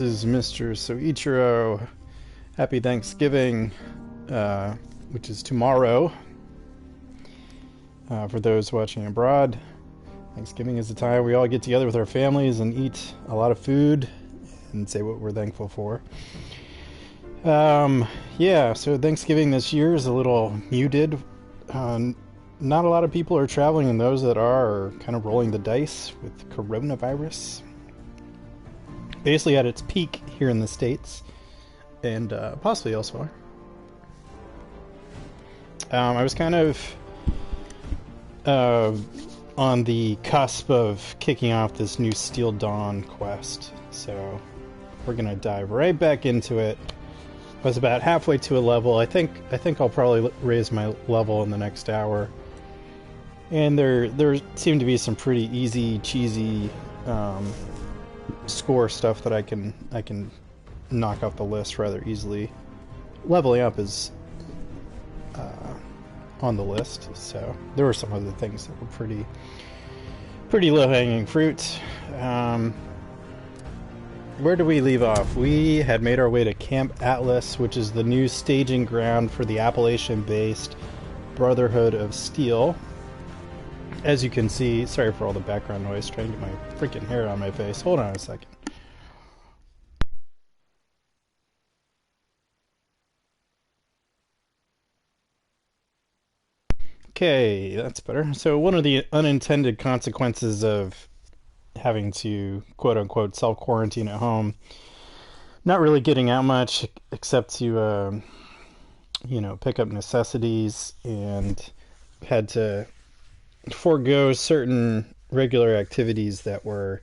This is MrSoichiro. Happy Thanksgiving, which is tomorrow. For those watching abroad, Thanksgiving is the time we all get together with our families and eat a lot of food and say what we're thankful for. Yeah, so Thanksgiving this year is a little muted. Not a lot of people are traveling, and those that are kind of rolling the dice with coronavirus. Basically at its peak here in the States, and possibly elsewhere. I was kind of on the cusp of kicking off this new Steel Dawn quest, so we're gonna dive right back into it. I was about halfway to a level. I think I'll probably raise my level in the next hour. And there seem to be some pretty easy, cheesy score stuff that I can knock off the list rather easily. Leveling up is on the list, so there were some other things that were pretty low-hanging fruit. Where do we leave off? We had made our way to Camp Atlas, which is the new staging ground for the Appalachian-based Brotherhood of Steel. As you can see, sorry for all the background noise, trying to get my freaking hair on my face. Hold on a second. Okay, that's better. So one of the unintended consequences of having to quote-unquote self-quarantine at home, not really getting out much except to, pick up necessities, and had to forego certain regular activities that were,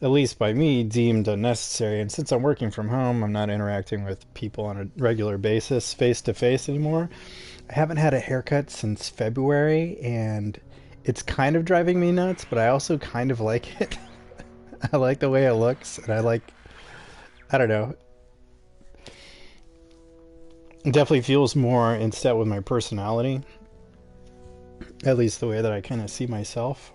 at least by me, deemed unnecessary. And since I'm working from home, I'm not interacting with people on a regular basis, face to face anymore. I haven't had a haircut since February, and it's kind of driving me nuts, but I also kind of like it. I like the way it looks, and I don't know. It definitely feels more in step with my personality. At least the way that I kind of see myself.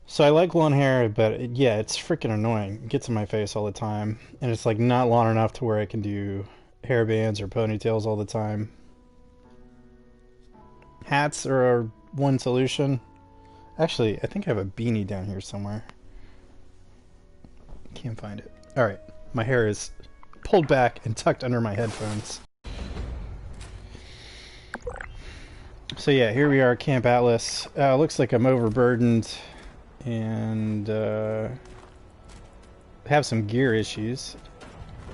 So I like long hair, but yeah, it's freaking annoying. It gets in my face all the time. And it's like not long enough to where I can do hair bands or ponytails all the time. Hats are one solution. Actually, I think I have a beanie down here somewhere. Can't find it. Alright, my hair is pulled back and tucked under my headphones. So yeah, here we are, Camp Atlas. Looks like I'm overburdened and have some gear issues,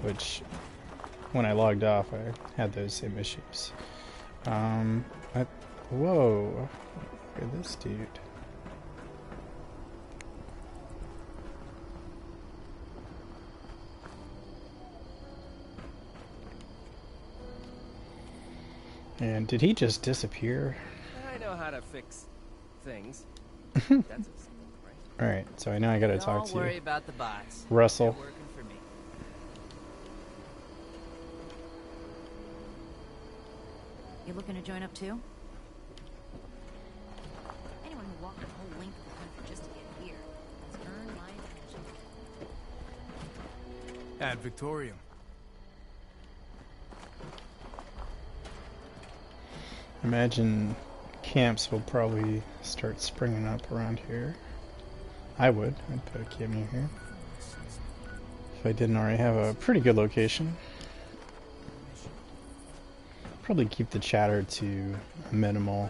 which when I logged off I had those same issues. Whoa, look at this dude. And did he just disappear? I know how to fix things. That's something, right? Alright, so I know I gotta talk to you. Don't worry about the bots. Russell. They're working for me. You looking to join up too? Anyone who walked the whole length of the country just to get here has earned my attention. Ad Victoriam. Imagine camps will probably start springing up around here. I'd put a camp near here. If I didn't already have a pretty good location. Probably keep the chatter to minimal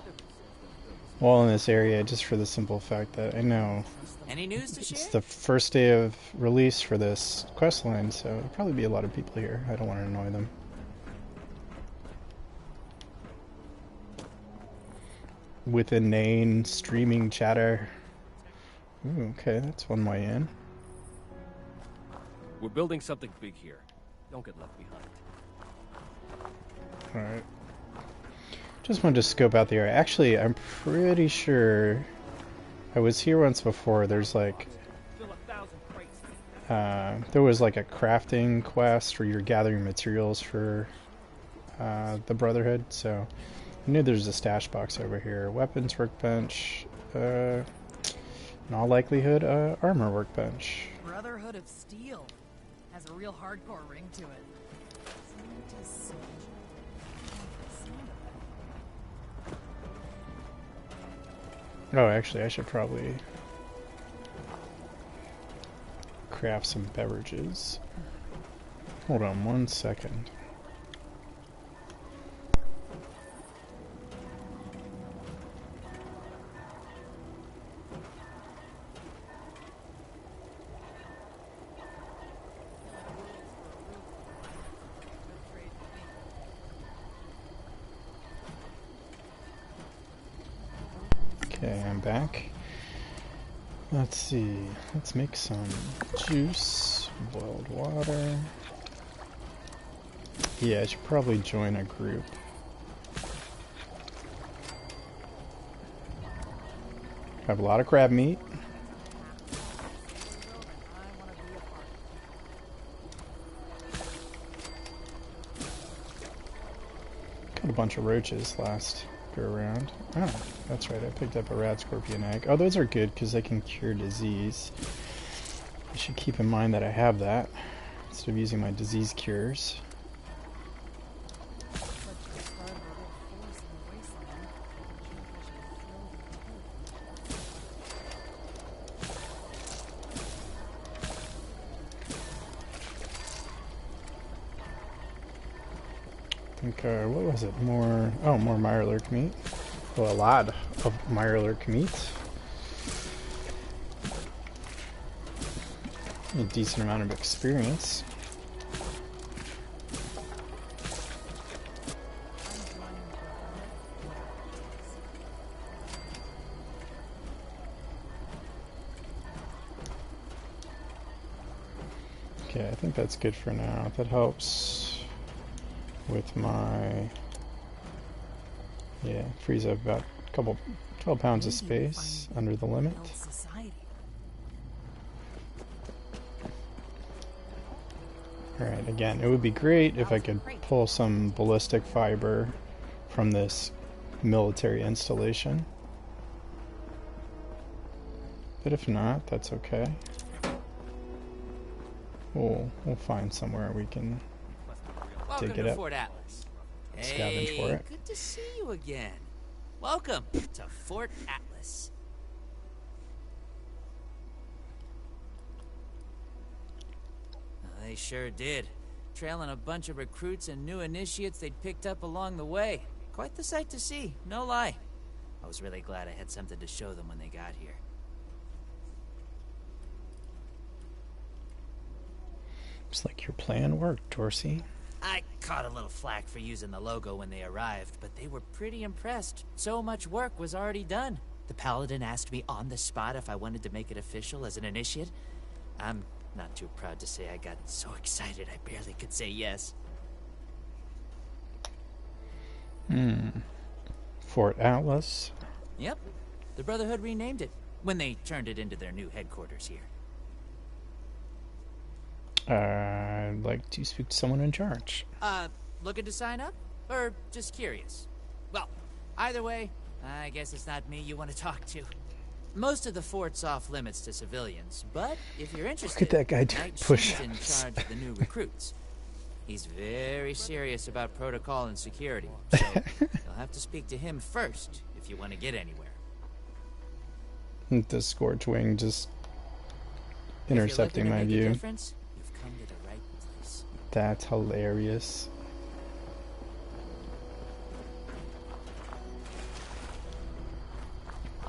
while in this area, just for the simple fact that I know Any news to it's share? the first day of release for this quest line, so there'll probably be a lot of people here. I don't want to annoy them. With inane streaming chatter. Ooh, okay, that's one way in. We're building something big here. Don't get left behind. Alright. Just wanted to scope out the area. Actually, I'm pretty sure I was here once before. There's like there was like a crafting quest where you're gathering materials for the Brotherhood, so I knew there's a stash box over here. Weapons workbench, in all likelihood, armor workbench. Brotherhood of Steel. Has a real hardcore ring to it. Oh, actually, I should probably craft some beverages. Hold on 1 second. Okay, I'm back. Let's see. Let's make some juice, boiled water. Yeah, I should probably join a group. I have a lot of crab meat. Got a bunch of roaches last go around. Oh, that's right. I picked up a rat scorpion egg. Oh, those are good because they can cure disease. I should keep in mind that I have that instead of using my disease cures. I think, what was it? More Mirelurk meat. Well, a lot of Mirelurk meat. A decent amount of experience. Okay, I think that's good for now. That helps with my... Yeah, frees up about a couple, 12 pounds of space under the limit. Alright, again, it would be great if I could pull some ballistic fiber from this military installation. But if not, that's okay. We'll find somewhere we can dig it up. Fort Atlas. Scavenge for it. Good to see you again. Welcome to Fort Atlas. They sure did. Trailing a bunch of recruits and new initiates they'd picked up along the way. Quite the sight to see, no lie. I was really glad I had something to show them when they got here. Looks like your plan worked, Dorsey. I caught a little flack for using the logo when they arrived, but they were pretty impressed. So much work was already done. The Paladin asked me on the spot if I wanted to make it official as an initiate. I'm not too proud to say I got so excited I barely could say yes. Fort Atlas? Yep. The Brotherhood renamed it when they turned it into their new headquarters here. I'd like to speak to someone in charge. Looking to sign up? Or just curious? Well, either way, I guess it's not me you want to talk to. Most of the fort's off limits to civilians, but if you're interested, Look at that guy doing push-ups. in charge of the new recruits. He's very serious about protocol and security, so you'll have to speak to him first if you want to get anywhere. The Scorch Wing just intercepting my view. You've come to the right place. That's hilarious.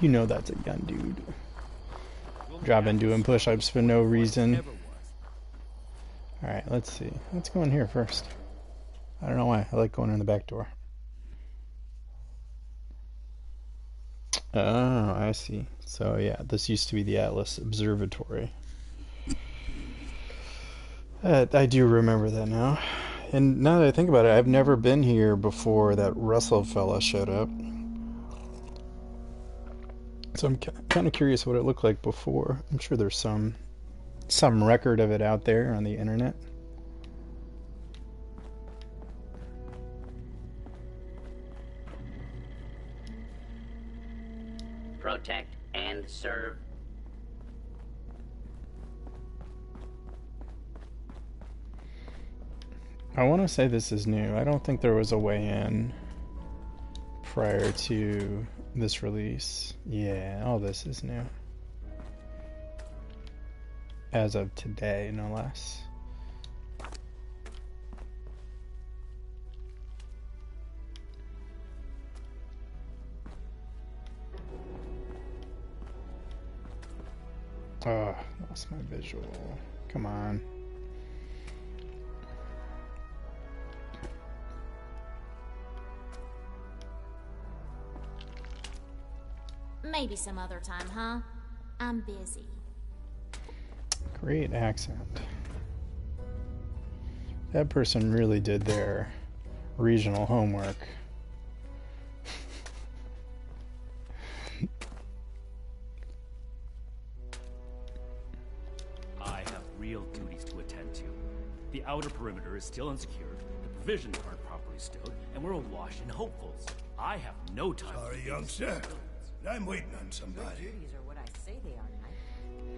You know that's a gun, dude. Dropping doing push-ups for no reason. Alright, let's see. Let's go in here first. I don't know why. I like going in the back door. Oh, I see. So yeah, this used to be the Atlas Observatory. I do remember that now. And now that I think about it, I've never been here before that Russell fella showed up. So I'm kind of curious what it looked like before. I'm sure there's some record of it out there on the internet. Protect and serve. I want to say this is new. I don't think there was a way in prior to this release. Yeah, all this is new. As of today, no less. Oh, lost my visual. Come on. Maybe some other time, huh? I'm busy. Great accent. That person really did their regional homework. I have real duties to attend to. The outer perimeter is still unsecured, the provisions aren't properly stowed, and we're awash in hopefuls. I have no time. Sorry, youngster. I'm waiting on somebody. Duties are what I say they are, Knight.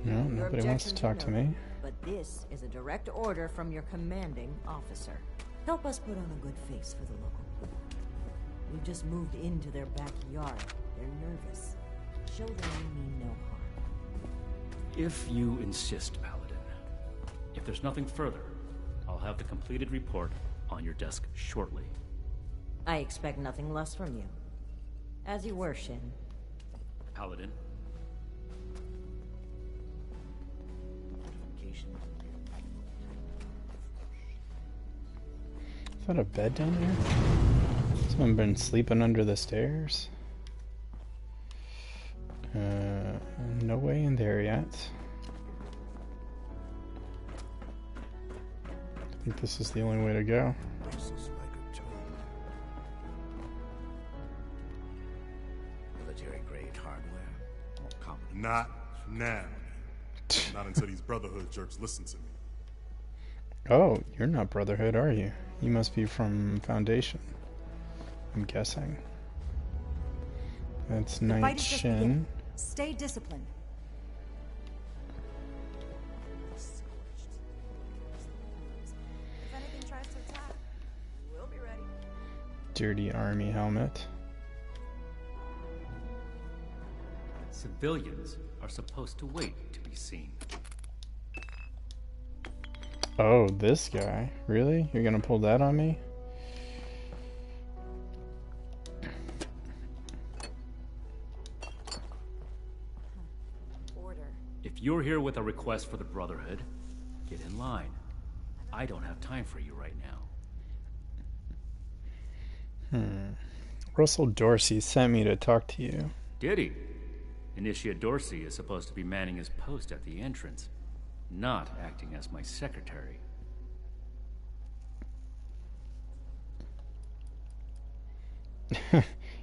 No, Your nobody wants to objections talk are to noted, me. But this is a direct order from your commanding officer. Help us put on a good face for the local poor. We've just moved into their backyard. They're nervous. Show them we mean no harm. If you insist, Paladin. If there's nothing further, I'll have the completed report on your desk shortly. I expect nothing less from you. As you were, Shin. Paladin. Is that a bed down there? Someone been sleeping under the stairs? No way in there yet. I think this is the only way to go. This is like a tomb. Military-grade hardware. Competent. Not now. Not until these Brotherhood jerks listen to me. Oh, you're not Brotherhood, are you? You must be from Foundation, I'm guessing. That's Knight Shin. Stay disciplined. If anything tries to attack, we'll be ready. Dirty army helmet. Civilians are supposed to wait to be seen. Oh, this guy. Really? You're gonna pull that on me? Order. If you're here with a request for the Brotherhood, get in line. I don't have time for you right now. Russell Dorsey sent me to talk to you. Did he? Initiate Dorsey is supposed to be manning his post at the entrance, not acting as my secretary.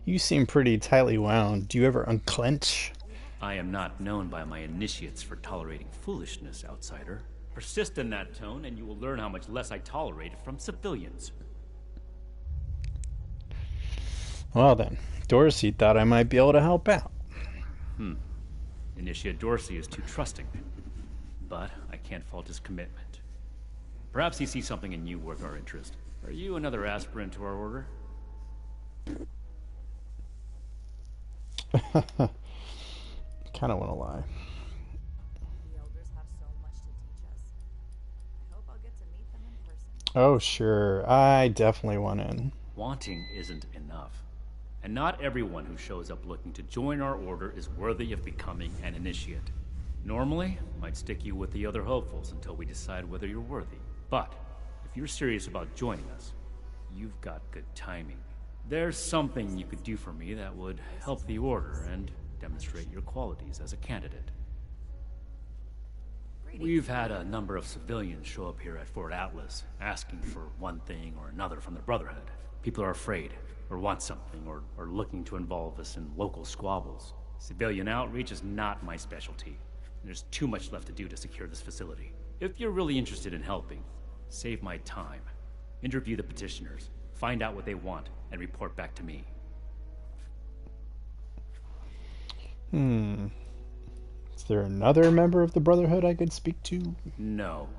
You seem pretty tightly wound. Do you ever unclench? I am not known by my initiates for tolerating foolishness, outsider. Persist in that tone, and you will learn how much less I tolerate it from civilians. Well then, Dorsey thought I might be able to help out. Initiate Dorsey is too trusting, but I can't fault his commitment. Perhaps he sees something in you worth our interest. Are you another aspirant to our order? Kinda wanna lie. The elders have so much to teach us. I hope I'll get to meet them in person. Oh sure, I definitely want in. Wanting isn't enough. And not everyone who shows up looking to join our order is worthy of becoming an initiate. Normally, I'd stick you with the other hopefuls until we decide whether you're worthy. But, if you're serious about joining us, you've got good timing. There's something you could do for me that would help the order and demonstrate your qualities as a candidate. We've had a number of civilians show up here at Fort Atlas, asking for one thing or another from the Brotherhood. People are afraid, or want something, or are looking to involve us in local squabbles. Civilian outreach is not my specialty. There's too much left to do to secure this facility. If you're really interested in helping, save my time. Interview the petitioners, find out what they want, and report back to me. Is there another member of the Brotherhood I could speak to? No.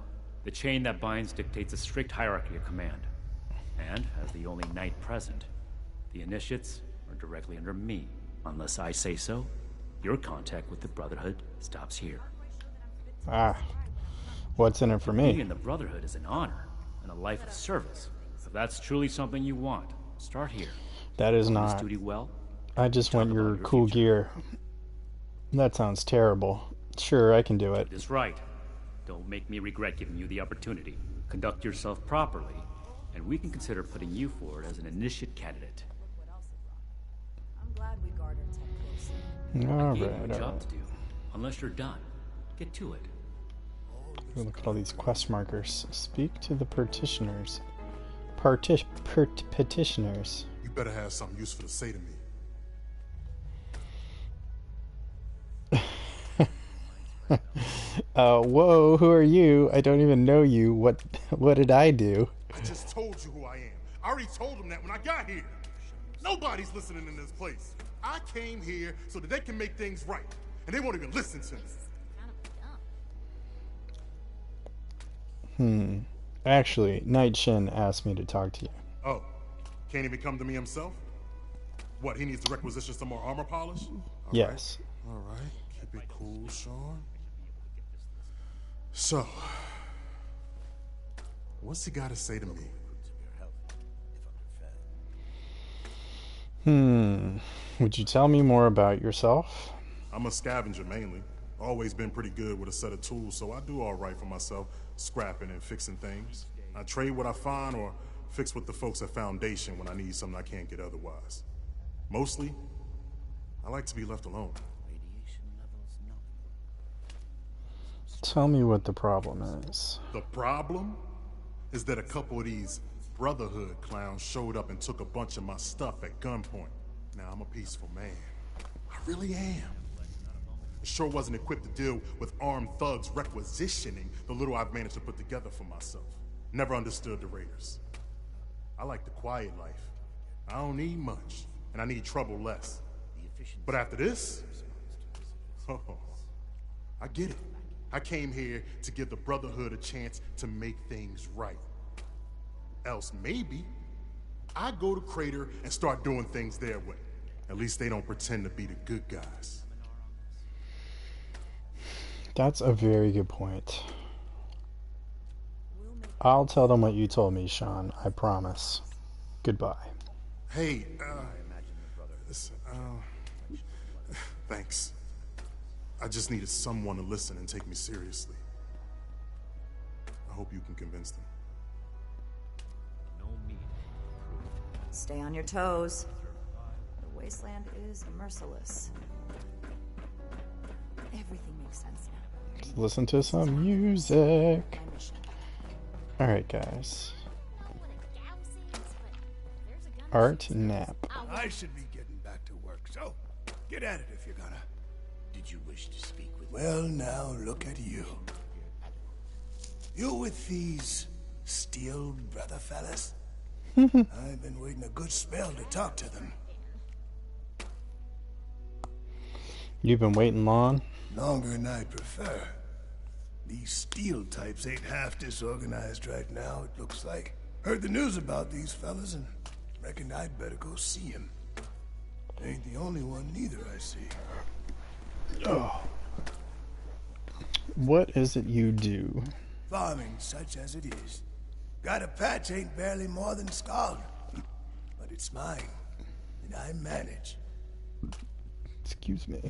The chain that binds dictates a strict hierarchy of command. And, as the only knight present, the initiates are directly under me. Unless I say so, your contact with the Brotherhood stops here. Ah, what's in it for Being me? in the Brotherhood is an honor and a life of service. If that's truly something you want, start here. That is Do this not. duty well. I just want Talk about your your cool future. gear. That sounds terrible. Sure, I can do it. It is right. Don't make me regret giving you the opportunity. Conduct yourself properly, and we can consider putting you forward as an initiate candidate. I'm glad we guard our tech closely. All Gave you a right, all job right. to do. Unless you're done, get to it. Look at all these quest markers. Speak to the petitioners. Petitioners. You better have something useful to say to me. Whoa, who are you? I don't even know you. What did I do? I just told you who I am. I already told them that when I got here. Nobody's listening in this place. I came here so that they can make things right. And they won't even listen to me. Actually, Night Shin asked me to talk to you. Oh, can't even come to me himself? What, he needs to requisition some more armor polish? Yes. All right, keep it cool, Sean. So, what's he got to say to me? Would you tell me more about yourself? I'm a scavenger mainly. Always been pretty good with a set of tools, so I do all right for myself, scrapping and fixing things. I trade what I find or fix with the folks at Foundation when I need something I can't get otherwise. Mostly, I like to be left alone. Tell me what the problem is. The problem is that a couple of these Brotherhood clowns showed up and took a bunch of my stuff at gunpoint. Now, I'm a peaceful man. I really am. I sure wasn't equipped to deal with armed thugs requisitioning the little I've managed to put together for myself. Never understood the Raiders. I like the quiet life. I don't need much, and I need trouble less. But after this, oh, I get it. I came here to give the Brotherhood a chance to make things right. Else maybe I go to Crater and start doing things their way. At least they don't pretend to be the good guys. That's a very good point. I'll tell them what you told me, Sean. I promise. Goodbye. Hey, listen, thanks. I just needed someone to listen and take me seriously. I hope you can convince them. Stay on your toes. The wasteland is merciless. Everything makes sense now. Let's listen to some music. My mission. Alright, guys. Art nap. I should be getting back to work, so get at it if you're gonna. Did you wish to speak with me? Well, now look at you. You with these steel brother fellas? I've been waiting a good spell to talk to them. You've been waiting long? Longer than I'd prefer. These steel types ain't half disorganized right now, it looks like. Heard the news about these fellas and reckon I'd better go see 'em. Ain't the only one neither, I see. Oh. What is it you do? Farming such as it is. Got a patch ain't barely more than scald. But it's mine, and I manage. Excuse me.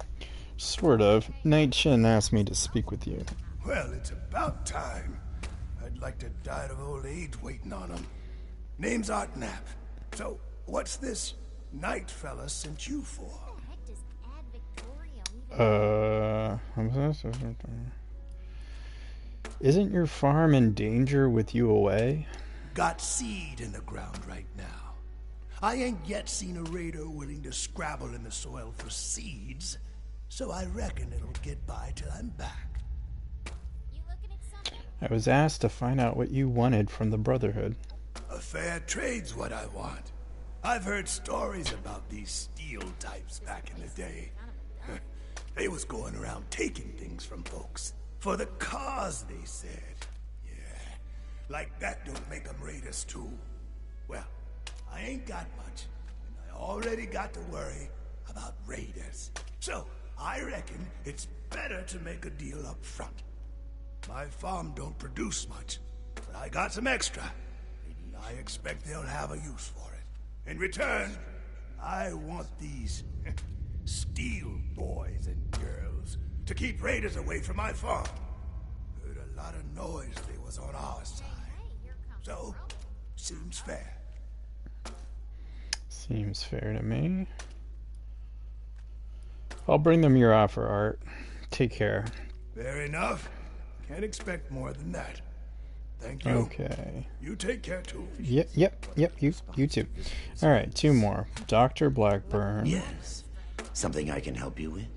Sort of. Night Shin asked me to speak with you. Well, it's about time. I'd like to die of old age waiting on 'em. Name's Art Knapp. So, what's this night fella sent you for? Isn't your farm in danger with you away? Got seed in the ground right now. I ain't yet seen a raider willing to scrabble in the soil for seeds, so I reckon it'll get by till I'm back. I was asked to find out what you wanted from the Brotherhood. A fair trade's what I want. I've heard stories about these steel types back in the day. They was going around taking things from folks. For the cause, they said. Yeah, Like that don't make them raiders too. Well, I ain't got much, and I already got to worry about raiders. So, I reckon it's better to make a deal up front. My farm don't produce much, but I got some extra. And I expect they'll have a use for it. In return, I want these steel boys and girls to keep raiders away from my farm. Heard a lot of noise they was on our side. So, seems fair. Seems fair to me. I'll bring them your offer, Art. Take care. Fair enough. Can't expect more than that. Thank you. Okay. You take care too. Yep. You too. All right, 2 more. Dr. Blackburn. Yes. Something I can help you with?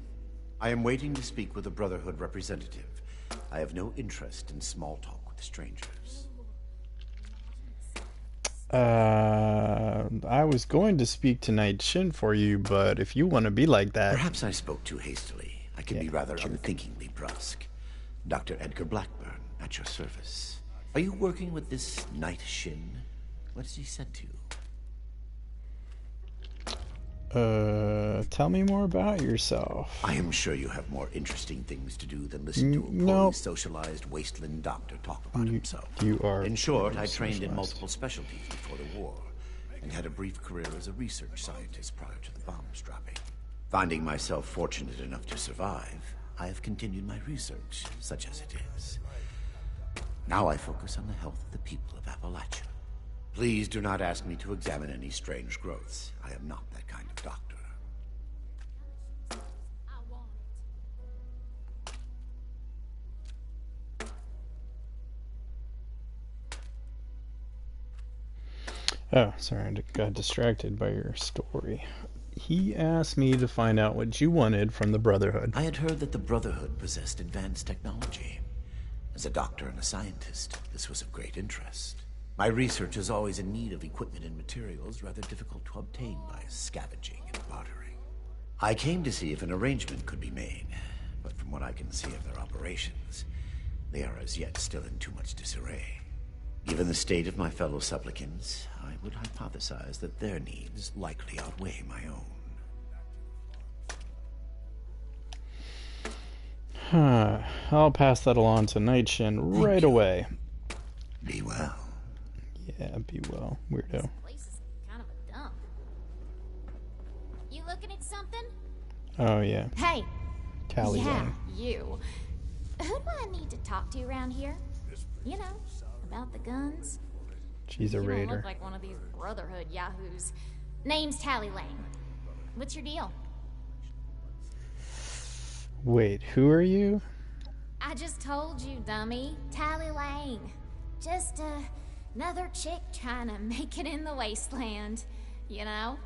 I am waiting to speak with a Brotherhood representative. I have no interest in small talk with strangers. I was going to speak to Night Shin for you, but if you want to be like that... Perhaps I spoke too hastily. I can be rather unthinkingly brusque. Dr. Edgar Blackburn, at your service. Are you working with this Night Shin? What has he said to you? Tell me more about yourself. I am sure you have more interesting things to do than listen to a poorly socialized wasteland doctor talk about himself. You are... In short, I trained in multiple specialties before the war, and had a brief career as a research scientist prior to the bombs dropping. Finding myself fortunate enough to survive, I have continued my research, such as it is. Now I focus on the health of the people of Appalachia. Please do not ask me to examine any strange growths. I am not that kind of doctor. Oh, sorry, I got distracted by your story. He asked me to find out what you wanted from the Brotherhood. I had heard that the Brotherhood possessed advanced technology. As a doctor and a scientist, this was of great interest. My research is always in need of equipment and materials rather difficult to obtain by scavenging and bartering. I came to see if an arrangement could be made, but from what I can see of their operations, they are as yet still in too much disarray. Given the state of my fellow supplicants, I would hypothesize that their needs likely outweigh my own. I'll pass that along to Night Shin right away. Be well. Yeah, be well, weirdo. This place is kind of a dump. You looking at something? Oh, yeah. Hey. Tally yeah, you. Who do I need to talk to around here? You know, about the guns? She's a You don't raider. look like one of these Brotherhood yahoos. Name's Tally Lane. What's your deal? Wait, who are you? I just told you, dummy. Tally Lane. Just another chick trying to make it in the wasteland, you know?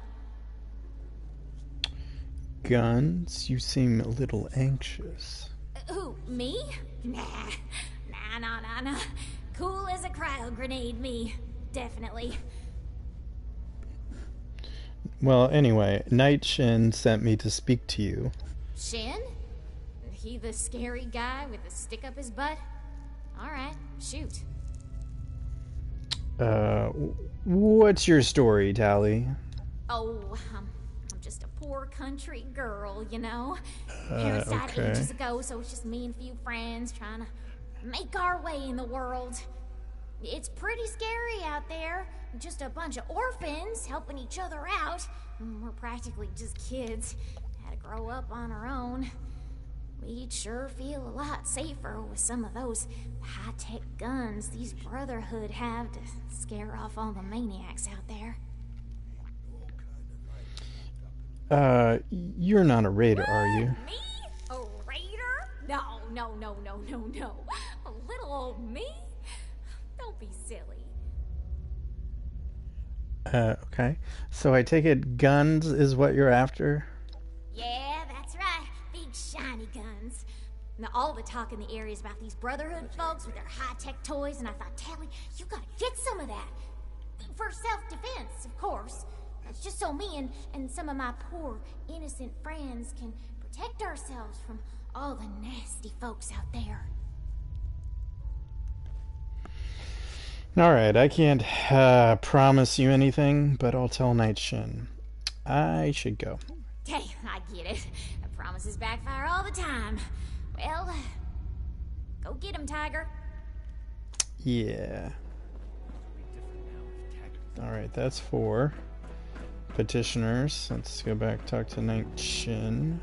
Guns? You seem a little anxious. Who, me? Nah. Nah. Cool as a cryo grenade, me. Definitely. Well, anyway, Night Shin sent me to speak to you. Shin? He the scary guy with the stick up his butt? Alright, shoot. What's your story, Tally? Oh, I'm just a poor country girl, you know? Parents died okay. ages ago, so it's just me and a few friends trying to make our way in the world. It's pretty scary out there. Just a bunch of orphans helping each other out. We're practically just kids. Had to grow up on our own. We'd sure feel a lot safer with some of those high-tech guns these Brotherhood have to scare off all the maniacs out there. You're not a raider, are you? Me? A raider? No. A little old me? Don't be silly. Okay. So I take it guns is what you're after? Yeah, that's right. Big shiny guns. Now all the talk in the area is about these Brotherhood folks with their high-tech toys, and I thought, Tally, you gotta get some of that. For self-defense, of course. It's just so me and some of my poor, innocent friends can protect ourselves from all the nasty folks out there. Alright, I can't promise you anything, but I'll tell Night Shin. I should go. Hey, I get it. Promises backfire all the time. Well, go get him, Tiger. Yeah. Alright, that's 4 petitioners. Let's go back, talk to Night Shin.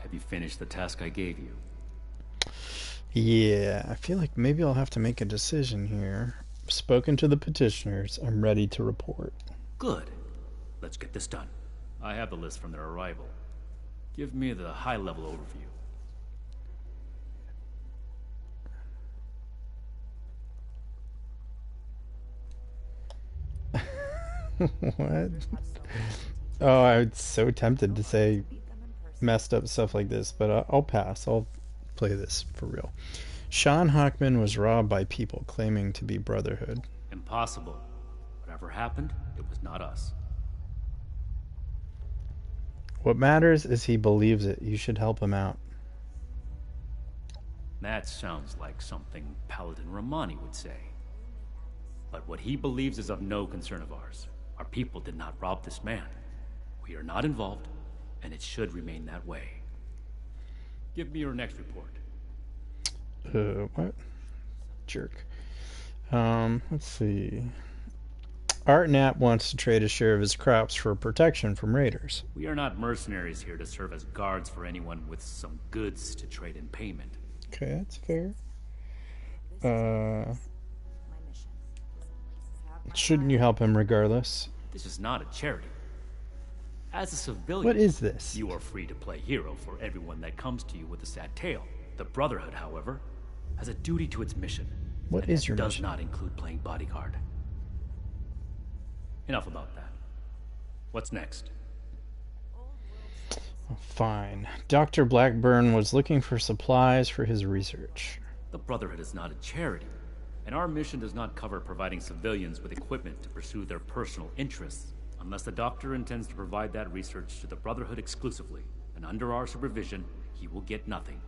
Have you finished the task I gave you? Yeah, I feel like maybe I'll have to make a decision here. I've spoken to the petitioners. I'm ready to report. Good. Let's get this done. I have the list from their arrival. Give me the high-level overview. What? Oh, I'm so tempted to say messed up stuff like this, but I'll pass. I'll play this for real. Sean Hockman was robbed by people claiming to be Brotherhood. Impossible. Whatever happened, it was not us. What matters is he believes it. You should help him out. That sounds like something Paladin Romani would say. But what he believes is of no concern of ours. Our people did not rob this man. We are not involved, and it should remain that way. Give me your next report. What? Jerk. Let's see. Art Knapp wants to trade a share of his crops for protection from raiders. We are not mercenaries here to serve as guards for anyone with some goods to trade in payment. Okay, that's fair. Shouldn't you help him regardless? This is not a charity. As a civilian, what is this? You are free to play hero for everyone that comes to you with a sad tale. The Brotherhood, however, has a duty to its mission. What is your mission? Does not include playing bodyguard. Enough about that. What's next? Fine. Dr. Blackburn was looking for supplies for his research. The Brotherhood is not a charity, and our mission does not cover providing civilians with equipment to pursue their personal interests, unless the Doctor intends to provide that research to the Brotherhood exclusively, and under our supervision, he will get nothing.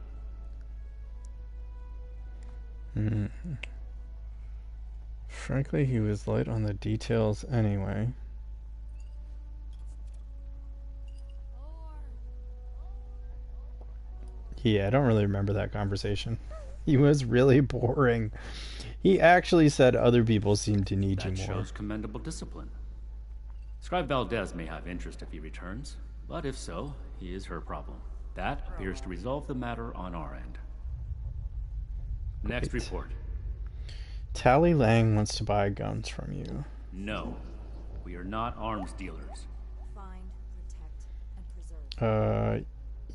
Frankly, he was light on the details anyway. Yeah, I don't really remember that conversation. He was really boring. He actually said other people seem to need you more. That shows commendable discipline. Scribe Valdez may have interest if he returns, but if so, he is her problem. That appears to resolve the matter on our end. Next report. Tally Lang wants to buy guns from you. No, we are not arms dealers. Find, protect, and preserve.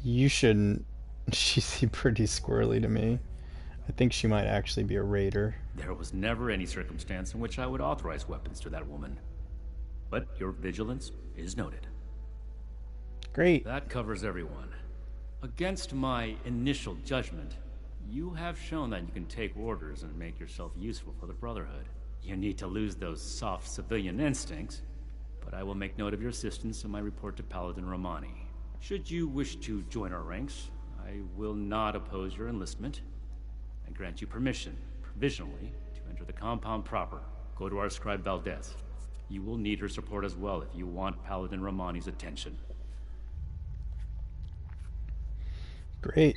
You shouldn't. She seemed pretty squirrely to me. I think she might actually be a raider. There was never any circumstance in which I would authorize weapons to that woman. But your vigilance is noted. Great. That covers everyone. Against my initial judgment, you have shown that you can take orders and make yourself useful for the Brotherhood. You need to lose those soft civilian instincts, but I will make note of your assistance in my report to Paladin Romani. Should you wish to join our ranks, I will not oppose your enlistment. I grant you permission, provisionally, to enter the compound proper. Go to our scribe Valdez. You will need her support as well if you want Paladin Romani's attention. Great.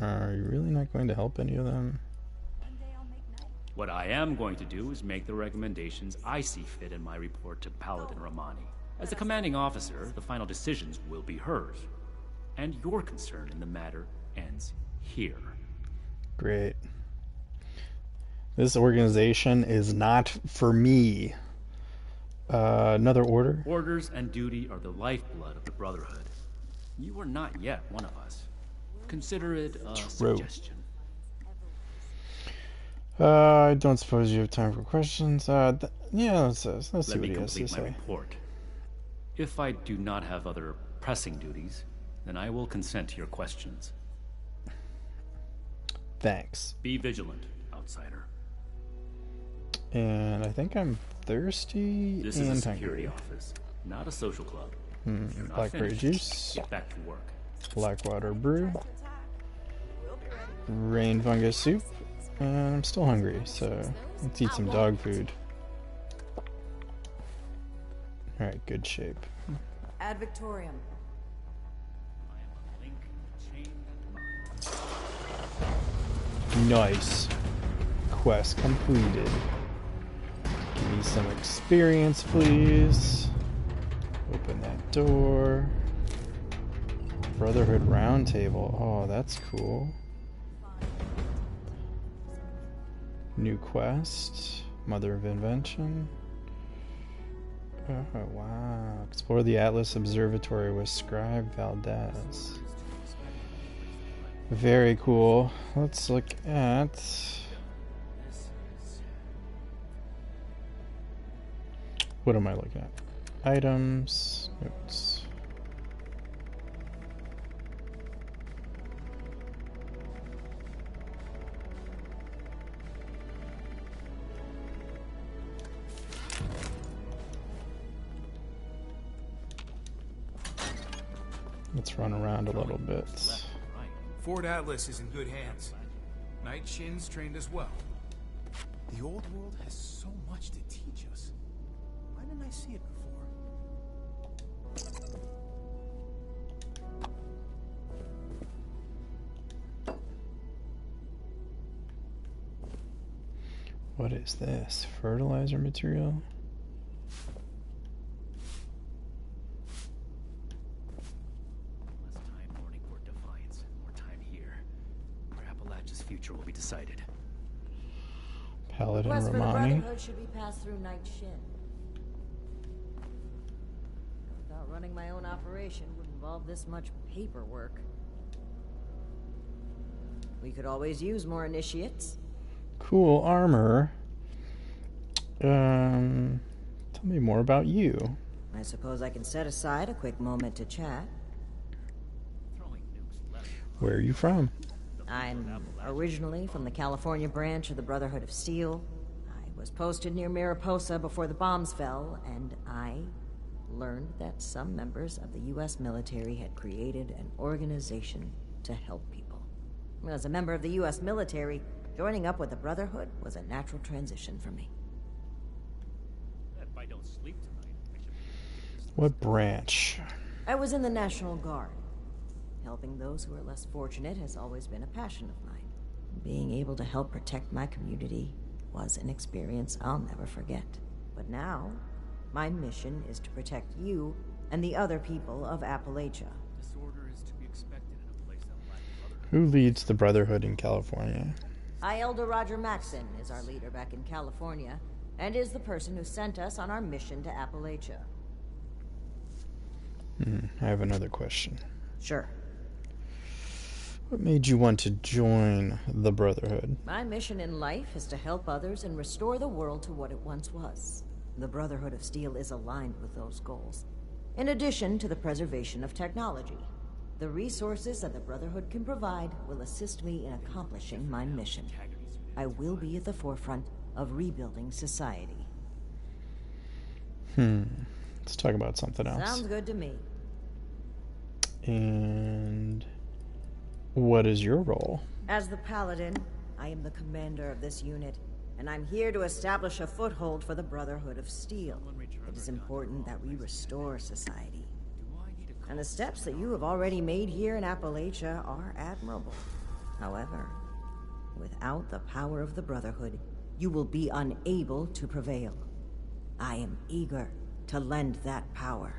Are you really not going to help any of them? What I am going to do is make the recommendations I see fit in my report to Paladin Romani. As the commanding officer, the final decisions will be hers. And your concern in the matter ends here. Great. This organization is not for me. Another order? Orders and duty are the lifeblood of the Brotherhood. You are not yet one of us. Consider it a suggestion. I don't suppose you have time for questions. Yeah, let's see what he has to say. Let me complete my report. If I do not have other pressing duties, then I will consent to your questions. Thanks. Be vigilant, outsider. And I think I'm thirsty. This is a security office, not a social club. Blackberry juice. Get back to work. Blackwater brew. rain fungus soup. And I'm still hungry, so let's eat some dog food. Alright, good shape. Ad Victorium. Nice. Quest completed. Give me some experience, please. Open that door. Brotherhood Roundtable. Oh, that's cool. New quest. Mother of Invention. Oh, wow. Explore the Atlas Observatory with Scribe Valdez. Very cool. Let's look at... What am I looking at? Items, notes. Let's run around a little bit. Fort Atlas is in good hands. Night Shin's trained us well. The old world has so much to teach us. Why didn't I see it before? What is this? Fertilizer material? Future will be decided. Paladin Quest for the Romani. Brotherhood should be passed through Night Shin. Without running my own operation would involve this much paperwork. We could always use more initiates. Cool armor. Tell me more about you. I suppose I can set aside a quick moment to chat. Where are you from? I'm originally from the California branch of the Brotherhood of Steel. I was posted near Mariposa before the bombs fell, and I learned that some members of the U.S. military had created an organization to help people. As a member of the U.S. military, joining up with the Brotherhood was a natural transition for me. If I don't sleep tonight, What branch? I was in the National Guard. Helping those who are less fortunate has always been a passion of mine. Being able to help protect my community was an experience I'll never forget. But now, my mission is to protect you and the other people of Appalachia. Disorder is to be expected in a place that lacks brotherhood. Who leads the Brotherhood in California? High Elder Roger Maxson is our leader back in California, and is the person who sent us on our mission to Appalachia. I have another question. Sure. What made you want to join the Brotherhood? My mission in life is to help others and restore the world to what it once was. The Brotherhood of Steel is aligned with those goals. In addition to the preservation of technology, the resources that the Brotherhood can provide will assist me in accomplishing my mission. I will be at the forefront of rebuilding society. Let's talk about something else. Sounds good to me. And what is your role? As the Paladin, I am the commander of this unit, and I'm here to establish a foothold for the Brotherhood of Steel. It is important that we restore society. And the steps that you have already made here in Appalachia are admirable. However, without the power of the Brotherhood, you will be unable to prevail. I am eager to lend that power.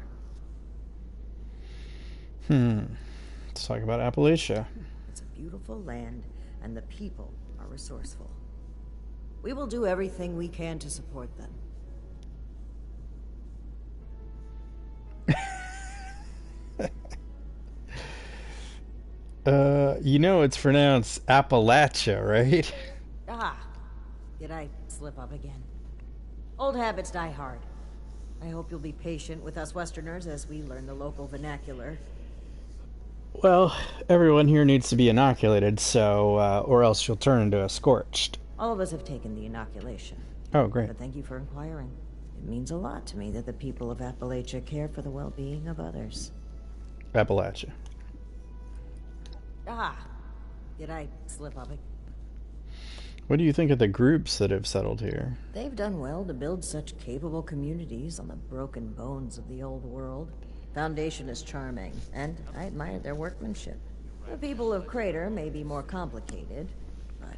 Let's talk about Appalachia. It's a beautiful land, and the people are resourceful. We will do everything we can to support them. It's pronounced Appalachia, right? Did I slip up again? Old habits die hard. I hope you'll be patient with us Westerners as we learn the local vernacular. Well, everyone here needs to be inoculated, so, or else you'll turn into a scorched. All of us have taken the inoculation. Oh, great. But thank you for inquiring. It means a lot to me that the people of Appalachia care for the well-being of others. Appalachia. Did I slip up? What do you think of the groups that have settled here? They've done well to build such capable communities on the broken bones of the old world. Foundation is charming, and I admire their workmanship. The people of Crater may be more complicated, but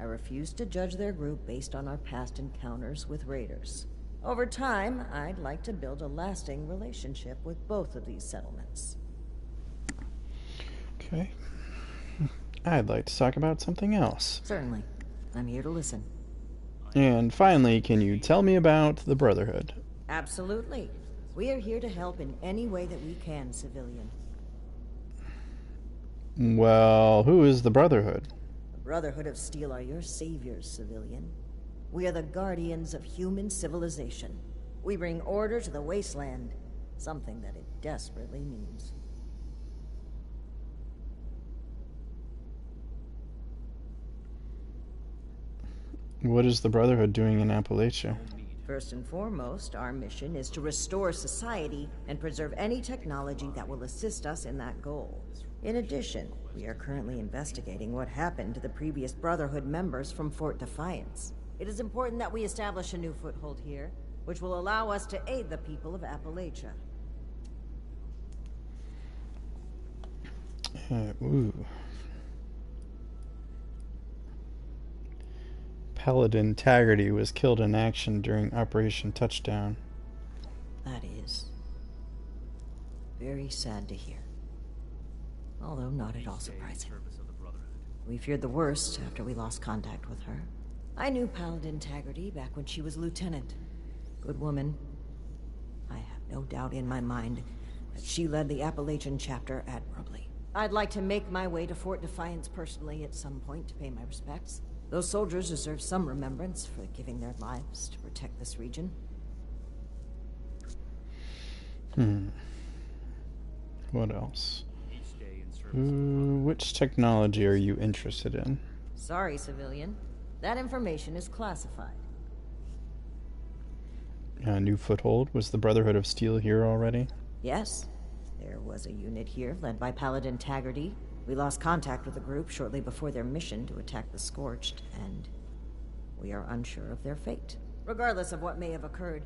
I refuse to judge their group based on our past encounters with raiders. Over time, I'd like to build a lasting relationship with both of these settlements. Okay. I'd like to talk about something else. Certainly. I'm here to listen. And finally, can you tell me about the Brotherhood? Absolutely. We are here to help in any way that we can, civilian. Well, who is the Brotherhood? The Brotherhood of Steel are your saviors, civilian. We are the guardians of human civilization. We bring order to the wasteland, something that it desperately needs. What is the Brotherhood doing in Appalachia? First and foremost, our mission is to restore society and preserve any technology that will assist us in that goal. In addition, we are currently investigating what happened to the previous Brotherhood members from Fort Defiance. It is important that we establish a new foothold here, which will allow us to aid the people of Appalachia. Ooh. Paladin Taggarty was killed in action during Operation Touchdown. That is very sad to hear. Although not at all surprising. We feared the worst after we lost contact with her. I knew Paladin Taggarty back when she was lieutenant. Good woman. I have no doubt in my mind that she led the Appalachian chapter admirably. I'd like to make my way to Fort Defiance personally at some point to pay my respects. Those soldiers deserve some remembrance for giving their lives to protect this region. What else? Which technology are you interested in? Sorry, civilian. That information is classified. A new foothold? Was the Brotherhood of Steel here already? Yes. There was a unit here led by Paladin Taggarty. We lost contact with the group shortly before their mission to attack the Scorched, and we are unsure of their fate. Regardless of what may have occurred,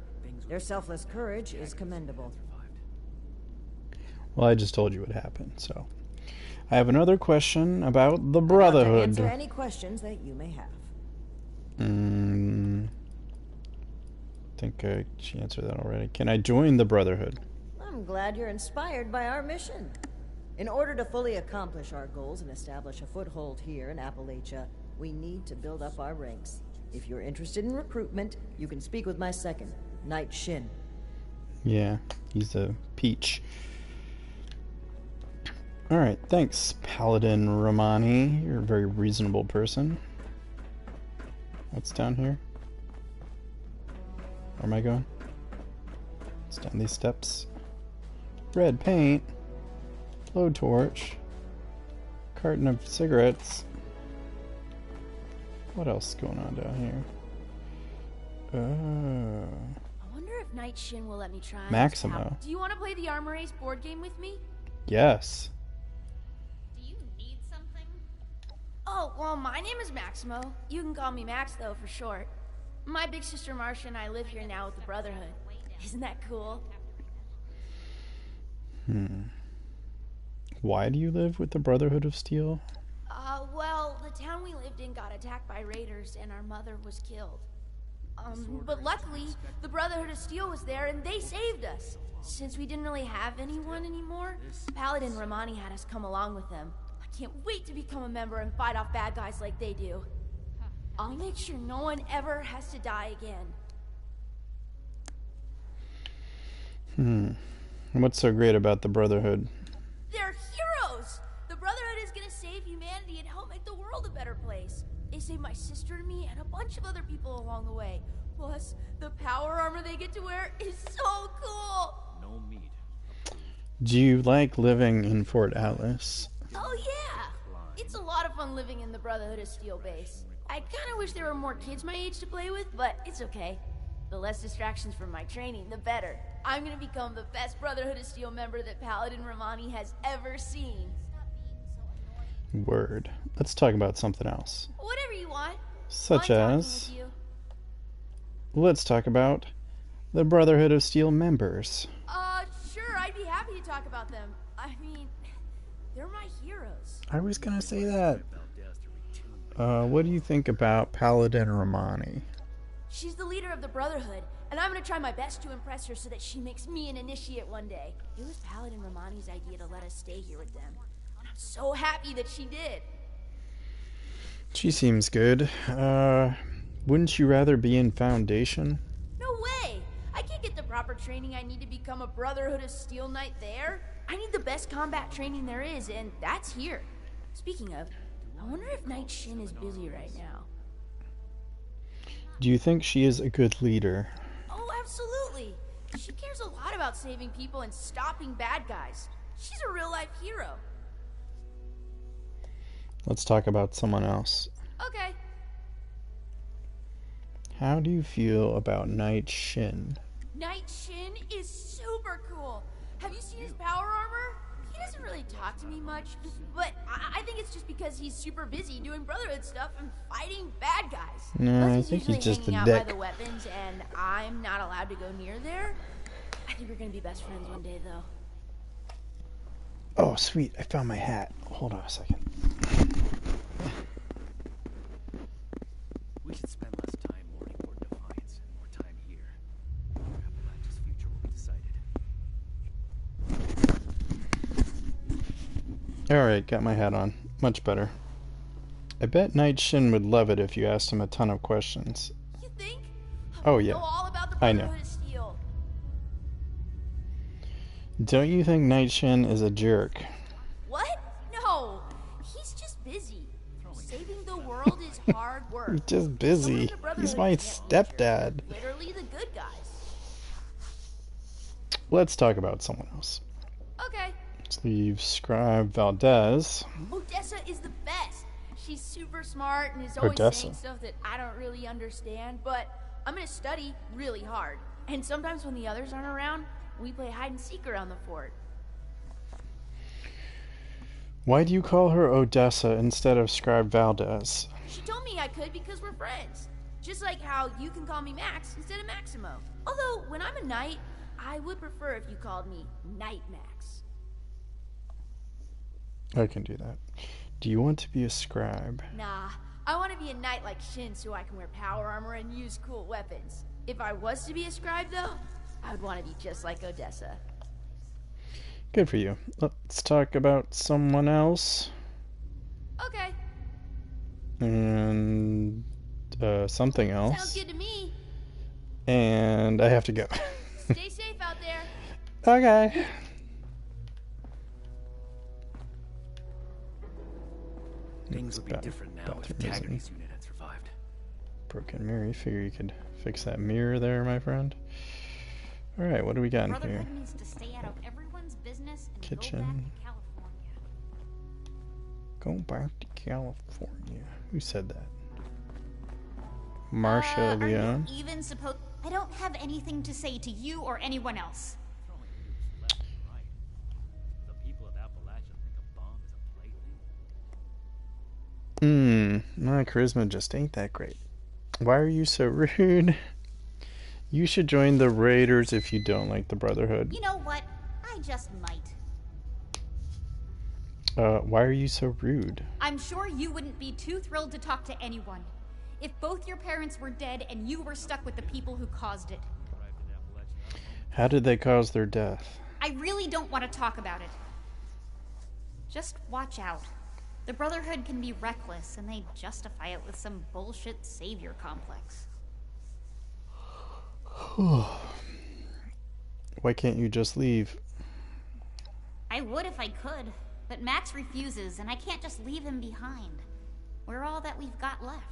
their selfless courage is commendable. Well, I just told you what happened, so... I have another question about the I'd Brotherhood. love to answer any questions that you may have. I think she answered that already. Can I join the Brotherhood? I'm glad you're inspired by our mission. In order to fully accomplish our goals and establish a foothold here in Appalachia, we need to build up our ranks. If you're interested in recruitment, you can speak with my second, Knight Shin. Yeah, he's a peach. Alright, thanks, Paladin Romani. You're a very reasonable person. What's down here? Where am I going? It's down these steps. Red paint. Blowtorch. Carton of cigarettes. What else is going on down here? I wonder if Knight Shin will let me try. Maximo. Do you want to play the Armor Ace board game with me? Yes. Do you need something? Oh, well, my name is Maximo. You can call me Max, though, for short. My big sister Marcia and I live here now with the Brotherhood. Isn't that cool? Why do you live with the Brotherhood of Steel? Well, the town we lived in got attacked by raiders and our mother was killed. But luckily, the Brotherhood of Steel was there and they saved us. Since we didn't really have anyone anymore, Paladin Romani had us come along with them. I can't wait to become a member and fight off bad guys like they do. I'll make sure no one ever has to die again. And what's so great about the Brotherhood? They're heroes! The Brotherhood is gonna save humanity and help make the world a better place. They saved my sister and me and a bunch of other people along the way. Plus, the power armor they get to wear is so cool! No meat. Do you like living in Fort Atlas? Oh yeah! It's a lot of fun living in the Brotherhood of Steel base. I kinda wish there were more kids my age to play with, but it's okay. The less distractions from my training, the better. I'm gonna become the best Brotherhood of Steel member that Paladin Romani has ever seen. Word. Let's talk about something else. Whatever you want. Such Fun talking as... with you. Let's talk about the Brotherhood of Steel members. Sure, I'd be happy to talk about them. I mean, they're my heroes. I was gonna say that. What do you think about Paladin Romani? She's the leader of the Brotherhood, and I'm gonna try my best to impress her so that she makes me an initiate one day. It was Paladin Romani's idea to let us stay here with them. And I'm so happy that she did. She seems good. Wouldn't you rather be in Foundation? No way! I can't get the proper training I need to become a Brotherhood of Steel Knight there. I need the best combat training there is, and that's here. Speaking of, I wonder if Knight Shin is busy right now. Do you think she is a good leader? Oh, absolutely! She cares a lot about saving people and stopping bad guys. She's a real-life hero. Let's talk about someone else. Okay. How do you feel about Knight Shin? Knight Shin is super cool. Have you seen his power armor? He doesn't really talk to me much, but I think it's just because he's super busy doing Brotherhood stuff and fighting bad guys. No, Plus, I he's think usually he's just hanging a out dick. by the weapons, and I'm not allowed to go near there. I think we're gonna be best friends one day, though. Oh, sweet. I found my hat. Hold on a second. We should spend less time mourning Lord Defiance and more time here. Appalachia's future will be decided. Alright, got my hat on. Much better. I bet Knight Shin would love it if you asked him a ton of questions. You think? Oh, yeah. Know all about the I know. Brotherhood of Steel. Don't you think Knight Shin is a jerk? What? No. He's just busy. Saving the world is hard work. He's just busy. He's my stepdad. Literally the good guys. Let's talk about someone else. Okay. Let's leave Scribe Valdez. Odessa is the best. She's super smart and is always Odessa. saying stuff that I don't really understand, but I'm gonna study really hard. And sometimes when the others aren't around, we play hide and seek around the fort. Why do you call her Odessa instead of Scribe Valdez? She told me I could because we're friends. Just like how you can call me Max instead of Maximo. Although, when I'm a knight, I would prefer if you called me Knight Max. I can do that. Do you want to be a scribe? Nah, I want to be a knight like Shin so I can wear power armor and use cool weapons. If I was to be a scribe, though, I would want to be just like Odessa. Good for you. Let's talk about someone else. Okay. And something else. Sounds good to me. And I have to go. Stay safe out there. Okay. Things would be different now if Taggarty's unit had survived. Broken mirror. You figure you could fix that mirror there, my friend? Alright, what do we got in here? Brotherhood needs to stay out of everyone's business and Kitchen. go back to California. Go back to California. Who said that? Marsha Leon. Are you even supposed? I don't have anything to say to you or anyone else. The people of Appalachia think a bomb is a plaything. My charisma just ain't that great. Why are you so rude? You should join the Raiders if you don't like the Brotherhood. You know what? I just might. Why are you so rude? I'm sure you wouldn't be too thrilled to talk to anyone. If both your parents were dead and you were stuck with the people who caused it. How did they cause their death? I really don't want to talk about it. Just watch out. The Brotherhood can be reckless, and they justify it with some bullshit savior complex. Why can't you just leave? I would if I could, but Max refuses, and I can't just leave him behind. We're all that we've got left.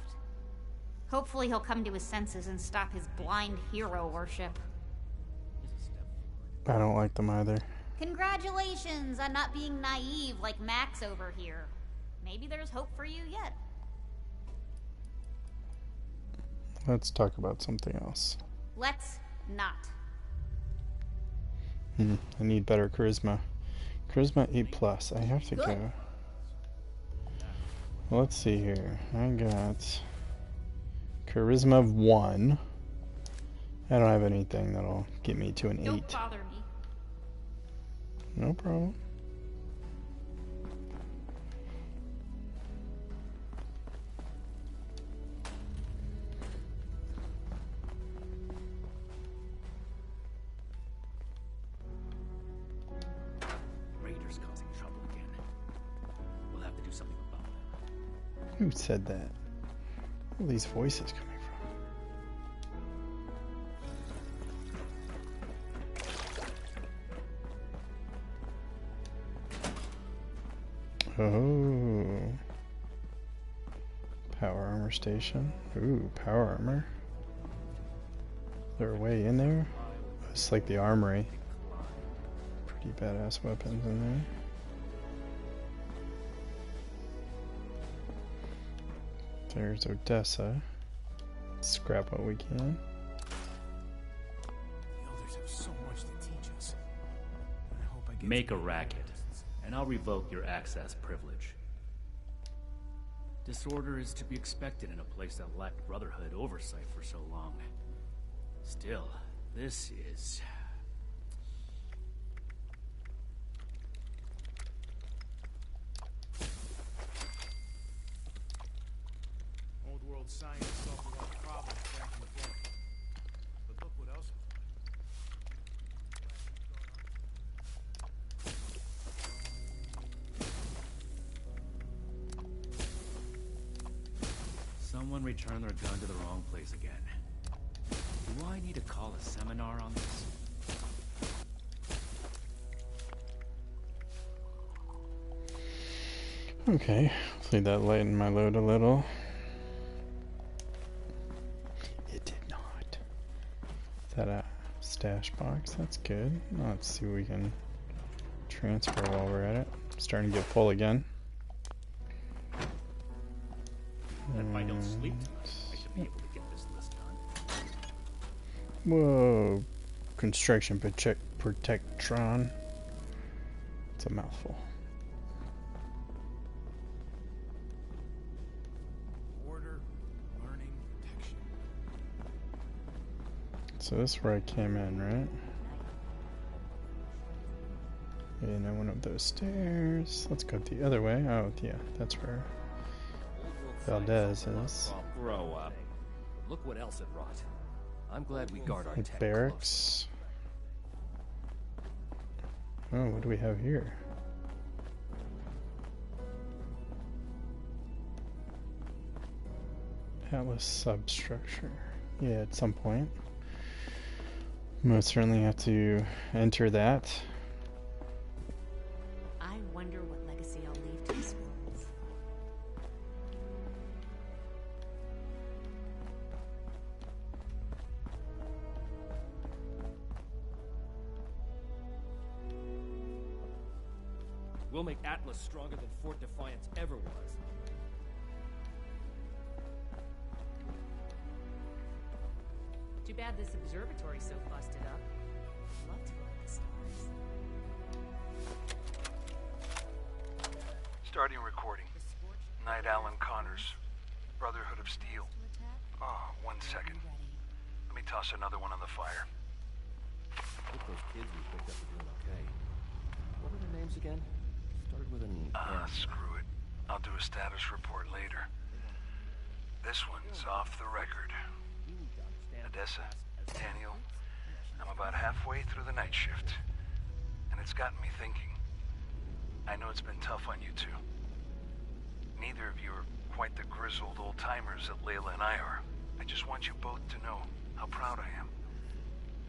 Hopefully he'll come to his senses and stop his blind hero worship. I don't like them either. Congratulations on not being naive like Max over here. Maybe there's hope for you yet. Let's talk about something else. Let's not. I need better charisma. Charisma 8+. I have to Good. go. Let's see here. I got charisma of 1. I don't have anything that'll get me to an 8. Don't bother me. No problem. Raiders causing trouble again. We'll have to do something about them. Who said that? Where are these voices coming from? Oh. Power armor station. Ooh, power armor. Is there a way in there? It's like the armory. Pretty badass weapons in there. There's Odessa. Scrap what we can. The elders have so much to teach us. I hope I get Make a racket, and I'll revoke your access privilege. Disorder is to be expected in a place that lacked Brotherhood oversight for so long. Still, this is... Old world science solved a lot of problems back in the day. But look what else Someone returned their gun to the wrong place again. Do I need to call a seminar on this? Okay, hopefully that lightened my load a little. It did not. Is that a stash box? That's good. Let's see what we can transfer while we're at it. Starting to get full again. If I don't sleep tonight, I should be able to get this list done. Whoa. Construction Protectron. It's a mouthful. order, learning, protection. So this is where I came in, right? And I went up those stairs. Let's go the other way. Oh, yeah, that's where Valdez is. Grow up. Look what else it wrought. I'm glad we guard our tech Barracks. Oh, what do we have here? Atlas substructure. Yeah, at some point. Most certainly have to enter that. I wonder what legacy I'll leave to this world. We'll make Atlas stronger than Fort Defiance ever was. Too bad this observatory's so busted up. I'd love to look at the stars. Starting recording. Night Alan Connors. Brotherhood of Steel. Oh, 1 second. Let me toss another one on the fire. Hope those kids we picked up are doing okay. What were their names again? Started with an M. Screw it. I'll do a status report later. This one's off the record. Odessa, Daniel, I'm about halfway through the night shift. And it's gotten me thinking. I know it's been tough on you two. Neither of you are quite the grizzled old-timers that Layla and I are. I just want you both to know how proud I am.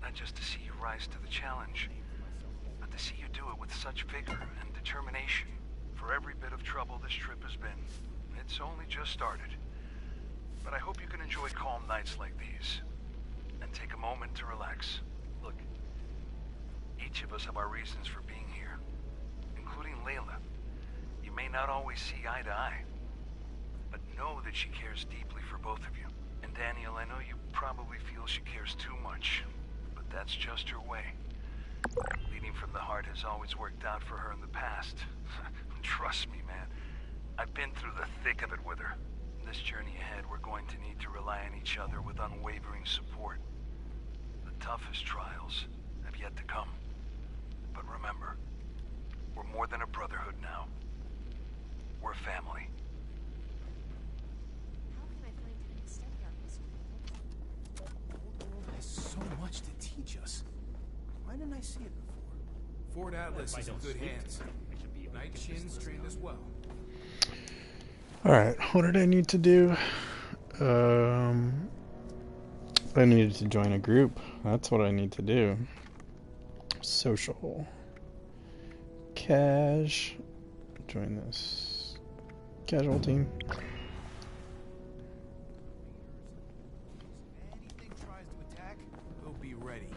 Not just to see you rise to the challenge, but to see you do it with such vigor and determination. For every bit of trouble this trip has been, it's only just started. But I hope you can enjoy calm nights like these, and take a moment to relax. Look, each of us have our reasons for being here, including Layla. You may not always see eye to eye, but know that she cares deeply for both of you. And Daniel, I know you probably feel she cares too much, but that's just her way. Leading from the heart has always worked out for her in the past. Trust me, man. I've been through the thick of it with her. This journey ahead, we're going to need to rely on each other with unwavering support. The toughest trials have yet to come. But remember, we're more than a brotherhood now. We're family. How can I find time to study our history? The old world has so much to teach us. Why didn't I see it before? Fort Atlas is in good hands. Night Shin's trained us well. Alright, what did I need to do? I needed to join a group. That's what I need to do. Social. Cash. Join this casual team. Anything tries to attack, we'll be ready.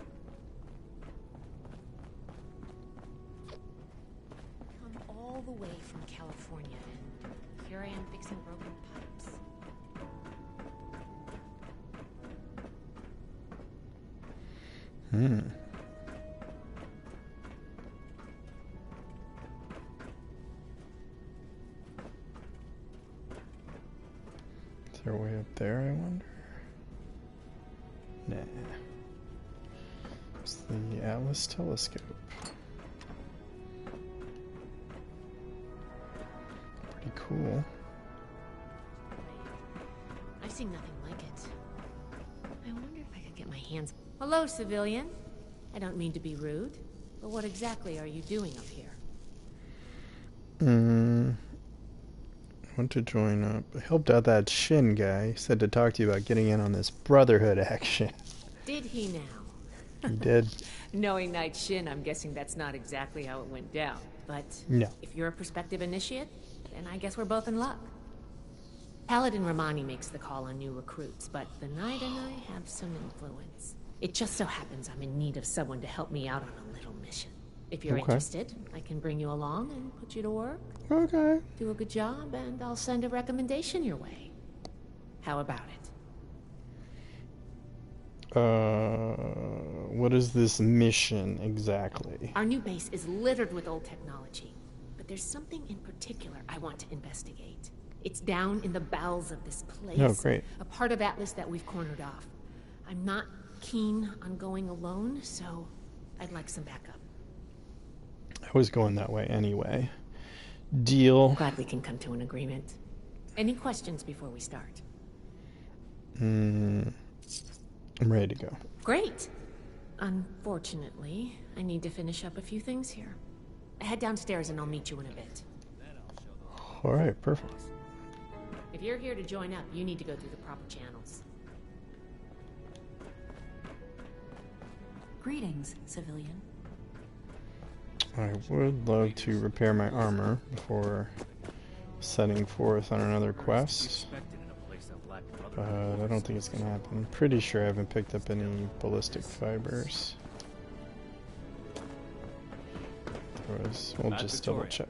Come all the way from California, and here I am fixing broken pipes. Is there a way up there, I wonder? Nah. It's the Atlas telescope. Pretty cool. I've seen nothing like it. I wonder if I could get my hands... Hello, civilian. I don't mean to be rude, but what exactly are you doing up here? I want to join up. I helped out that Shin guy. He said to talk to you about getting in on this Brotherhood action. Did he now? He did. Knowing Night Shin, I'm guessing that's not exactly how it went down. But No. if you're a prospective initiate, then I guess we're both in luck. Paladin Romani makes the call on new recruits, but the Knight and I have some influence. It just so happens I'm in need of someone to help me out on a little mission. If you're Okay. interested, I can bring you along and put you to work. Okay. Do a good job, and I'll send a recommendation your way. How about it? What is this mission exactly? Our new base is littered with old technology, but there's something in particular I want to investigate. It's down in the bowels of this place. Oh, great. A part of Atlas that we've cornered off. I'm not keen on going alone, so I'd like some backup. I was going that way anyway. Deal. Glad we can come to an agreement. Any questions before we start? I'm ready to go. Great. Unfortunately, I need to finish up a few things here. Head downstairs and I'll meet you in a bit. Alright, perfect. If you're here to join up, you need to go through the proper channels. Greetings, civilian. I would love to repair my armor before setting forth on another quest. But I don't think it's going to happen. I'm pretty sure I haven't picked up any ballistic fibers. We'll just double check.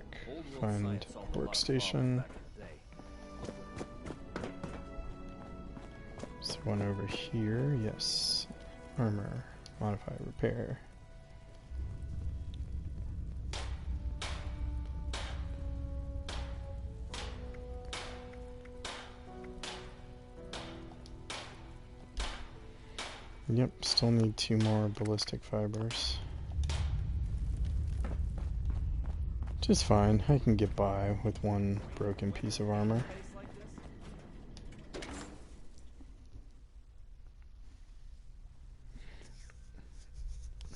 Find workstation. Is there one over here? Yes. Armor. Modify repair. Yep, still need 2 more ballistic fibers. Just fine, I can get by with 1 broken piece of armor.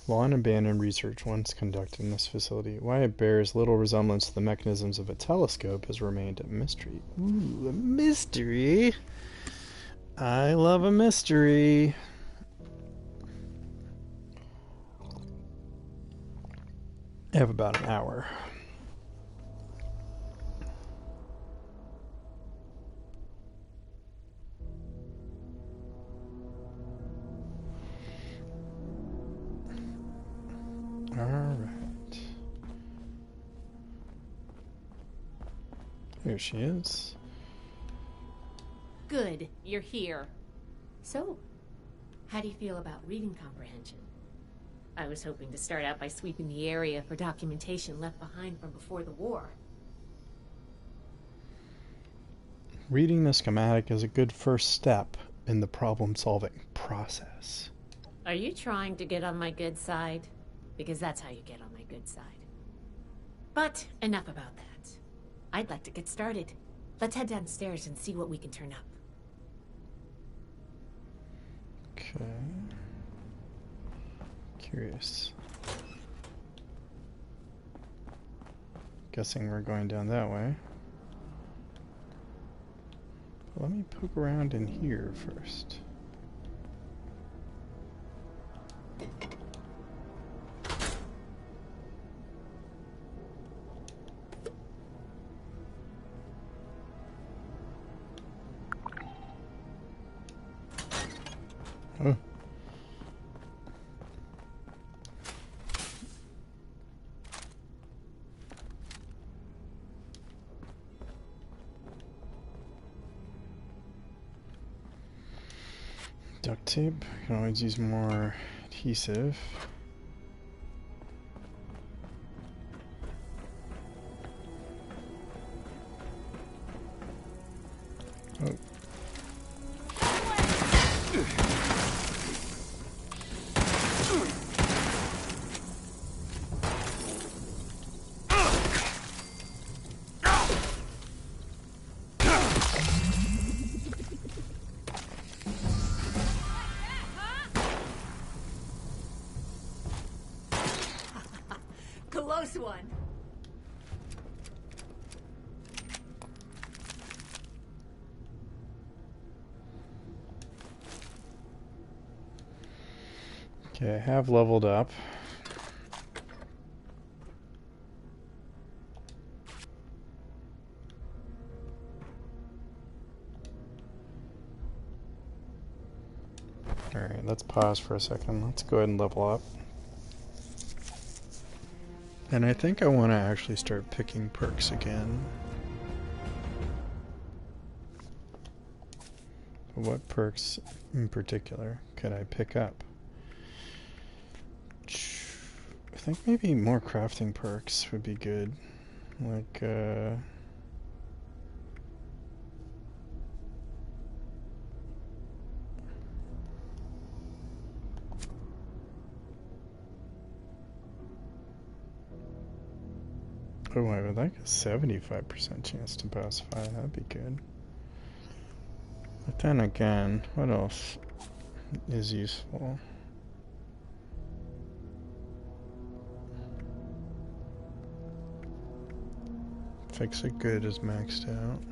While an abandoned research once conducted in this facility, why it bears little resemblance to the mechanisms of a telescope has remained a mystery. Ooh, a mystery! I love a mystery! I have about an hour. Alright. Here she is. Good, you're here. So, how do you feel about reading comprehension? I was hoping to start out by sweeping the area for documentation left behind from before the war. Reading the schematic is a good first step in the problem-solving process. Are you trying to get on my good side? Because that's how you get on my good side. But enough about that. I'd like to get started. Let's head downstairs and see what we can turn up. Okay. Curious. Guessing we're going down that way. Let me poke around in here first. Oh. Duct tape. Can always use more adhesive. Oh. Close one. Okay, I have leveled up. Alright, let's pause for a second. Let's go ahead and level up. And I think I want to actually start picking perks again. What perks in particular could I pick up? I think maybe more crafting perks would be good. Like, oh, I would like a 75% chance to pacify. That'd be good. But then again, what else is useful? Fix it good is maxed out.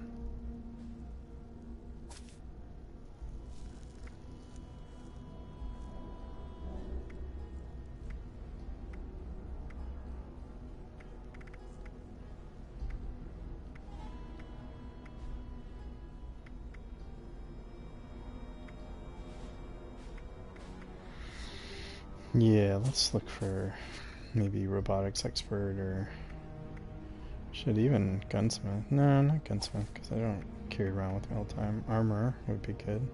Yeah, let's look for maybe robotics expert or should even gunsmith. No, not gunsmith because I don't carry around with me all the time. Armor would be good.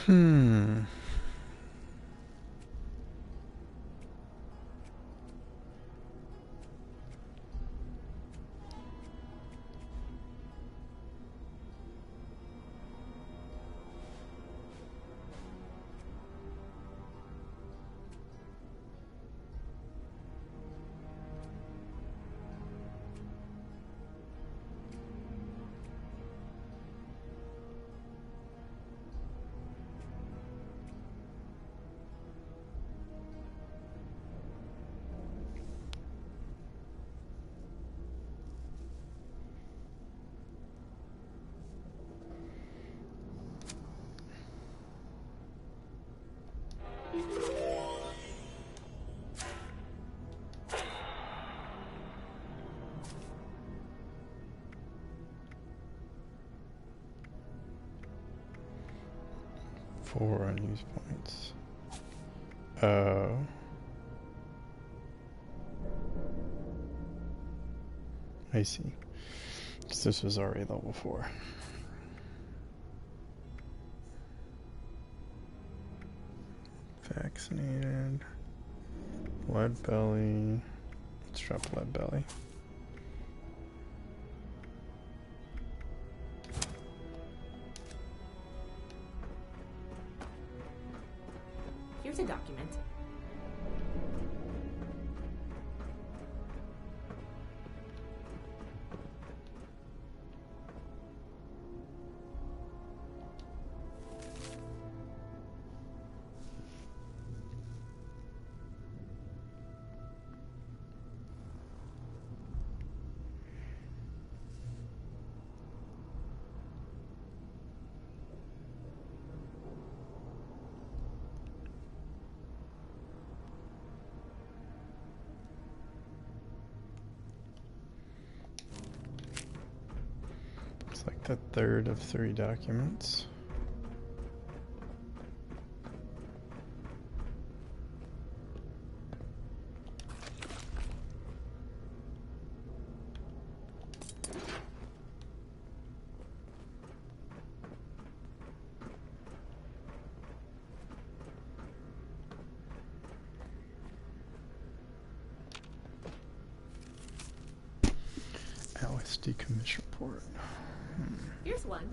Hmm. Four unused points. Oh. I see. Because this was already level 4. Vaccinated. Lead belly. Let's drop lead belly. Here's a document. It's like the third of 3 documents. Alice decommission report. Here's one.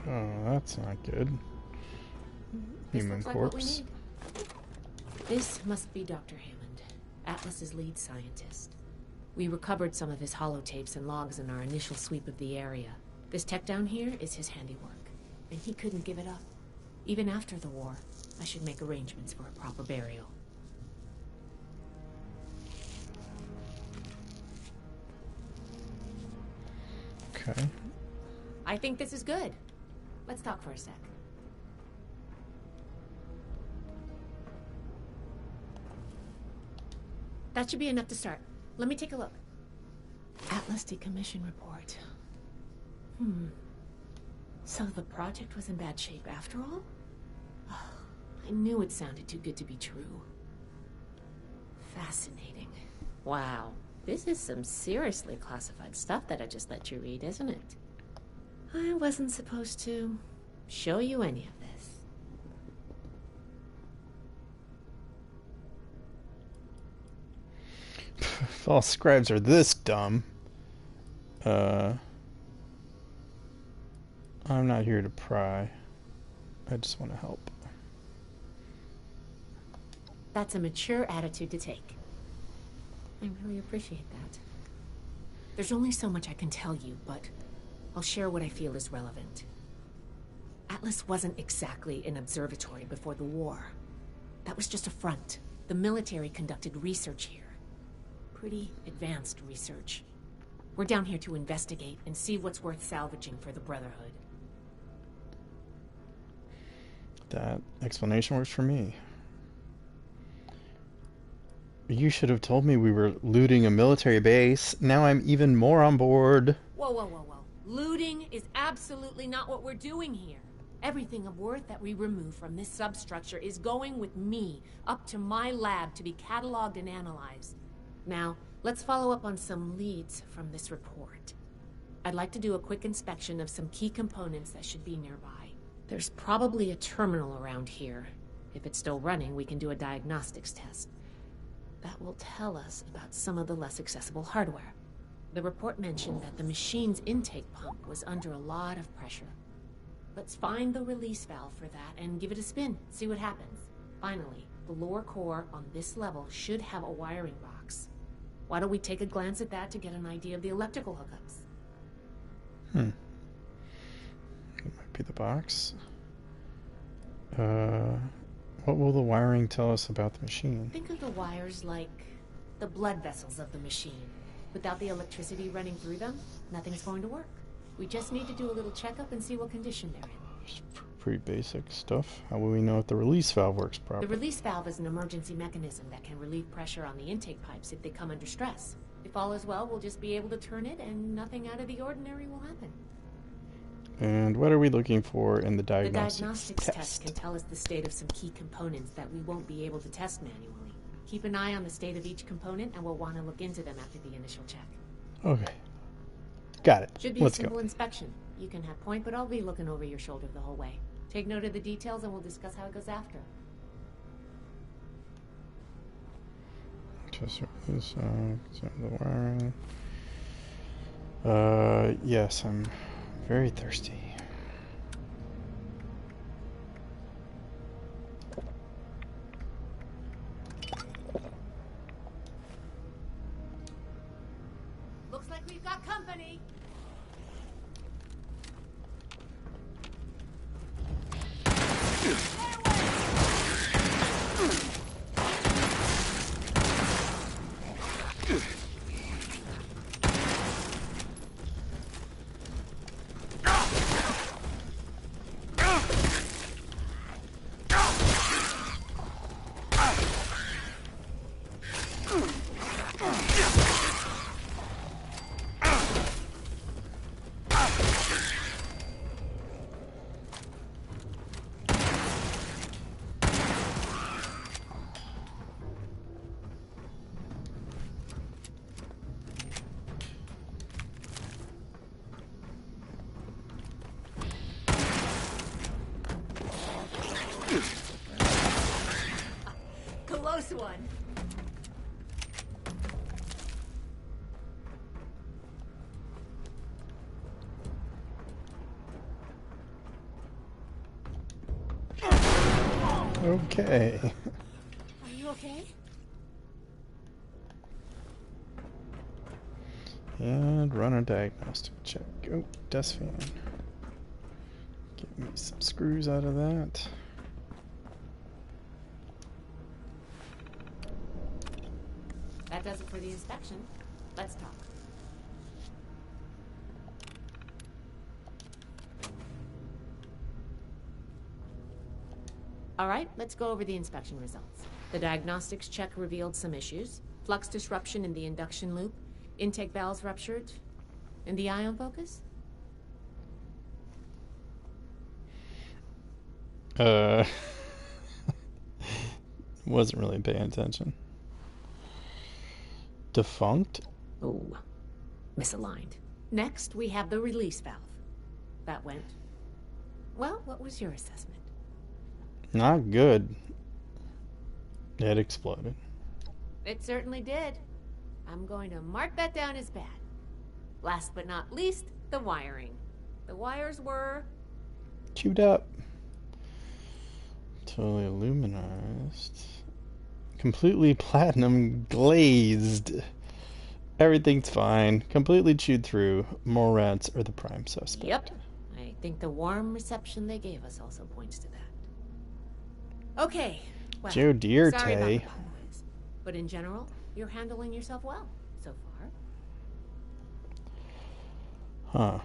Oh, that's not good. Human Looks like what we corpse. need. This must be Dr. Hammond, Atlas's lead scientist. We recovered some of his holotapes and logs in our initial sweep of the area. This tech down here is his handiwork, and he couldn't give it up. Even after the war, I should make arrangements for a proper burial. Okay. I think this is good. Let's talk for a sec. That should be enough to start. Let me take a look. Atlas decommission report. So the project was in bad shape after all? I knew it sounded too good to be true. Fascinating. Wow. This is some seriously classified stuff that I just let you read, isn't it? I wasn't supposed to show you any of this. If all scribes are this dumb, I'm not here to pry. I just want to help. That's a mature attitude to take. I really appreciate that. There's only so much I can tell you, but I'll share what I feel is relevant. Atlas wasn't exactly an observatory before the war. That was just a front. The military conducted research here. Pretty advanced research. We're down here to investigate and see what's worth salvaging for the Brotherhood. That explanation works for me. You should have told me we were looting a military base. Now I'm even more on board. Whoa, whoa, whoa, whoa. Looting is absolutely not what we're doing here. Everything of worth that we remove from this substructure is going with me, up to my lab to be cataloged and analyzed. Now, let's follow up on some leads from this report. I'd like to do a quick inspection of some key components that should be nearby. There's probably a terminal around here. If it's still running, we can do a diagnostics test. That will tell us about some of the less accessible hardware. The report mentioned that the machine's intake pump was under a lot of pressure. Let's find the release valve for that and give it a spin, see what happens. Finally, the lower core on this level should have a wiring box. Why don't we take a glance at that to get an idea of the electrical hookups? It might be the box. What will the wiring tell us about the machine? Think of the wires like the blood vessels of the machine. Without the electricity running through them, nothing's going to work. We just need to do a little checkup and see what condition they're in. Pretty basic stuff. How will we know if the release valve works properly? The release valve is an emergency mechanism that can relieve pressure on the intake pipes if they come under stress. If all is well, we'll just be able to turn it and nothing out of the ordinary will happen. And what are we looking for in the The diagnostics diagnostics test can tell us the state of some key components that we won't be able to test manually. Keep an eye on the state of each component and we'll want to look into them after the initial check. Okay. Got it. Should be Let's a simple go. inspection. You can have point, but I'll be looking over your shoulder the whole way. Take note of the details and we'll discuss how it goes after. Just the wiring. Yes, I'm very thirsty. Looks like we've got company. Close one. Okay. Are you okay? And run a diagnostic check. Oh, desk fan. Get me some screws out of that. That does it for the inspection. Let's talk. All right, let's go over the inspection results. The diagnostics check revealed some issues. Flux disruption in the induction loop, intake valves ruptured, and the ion focus? Wasn't really paying attention. Defunct? Oh, misaligned. Next, we have the release valve. That went... Well, what was your assessment? Not good. It exploded. It certainly did. I'm going to mark that down as bad. Last but not least, the wiring. The wires were... Queued up. Totally aluminized. Completely platinum glazed. Everything's fine. Completely chewed through. Mole rats are the prime suspect. Yep. I think the warm reception they gave us also points to that. Okay. Well, Joe Deere, sorry about Tay. the pop-quiz, but in general, you're handling yourself well so far. Huh.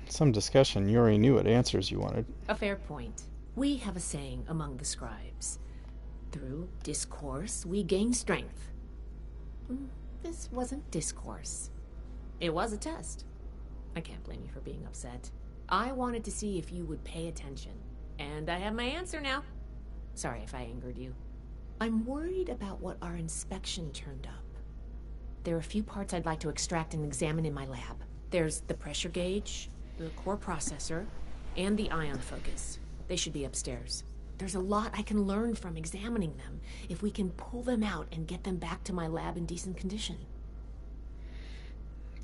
Some discussion. You already knew what answers you wanted. A fair point. We have a saying among the scribes. Through discourse, we gain strength. This wasn't discourse. It was a test. I can't blame you for being upset. I wanted to see if you would pay attention. And I have my answer now. Sorry if I angered you. I'm worried about what our inspection turned up. There are a few parts I'd like to extract and examine in my lab. There's the pressure gauge, the core processor, and the ion focus. They should be upstairs. There's a lot I can learn from examining them if we can pull them out and get them back to my lab in decent condition.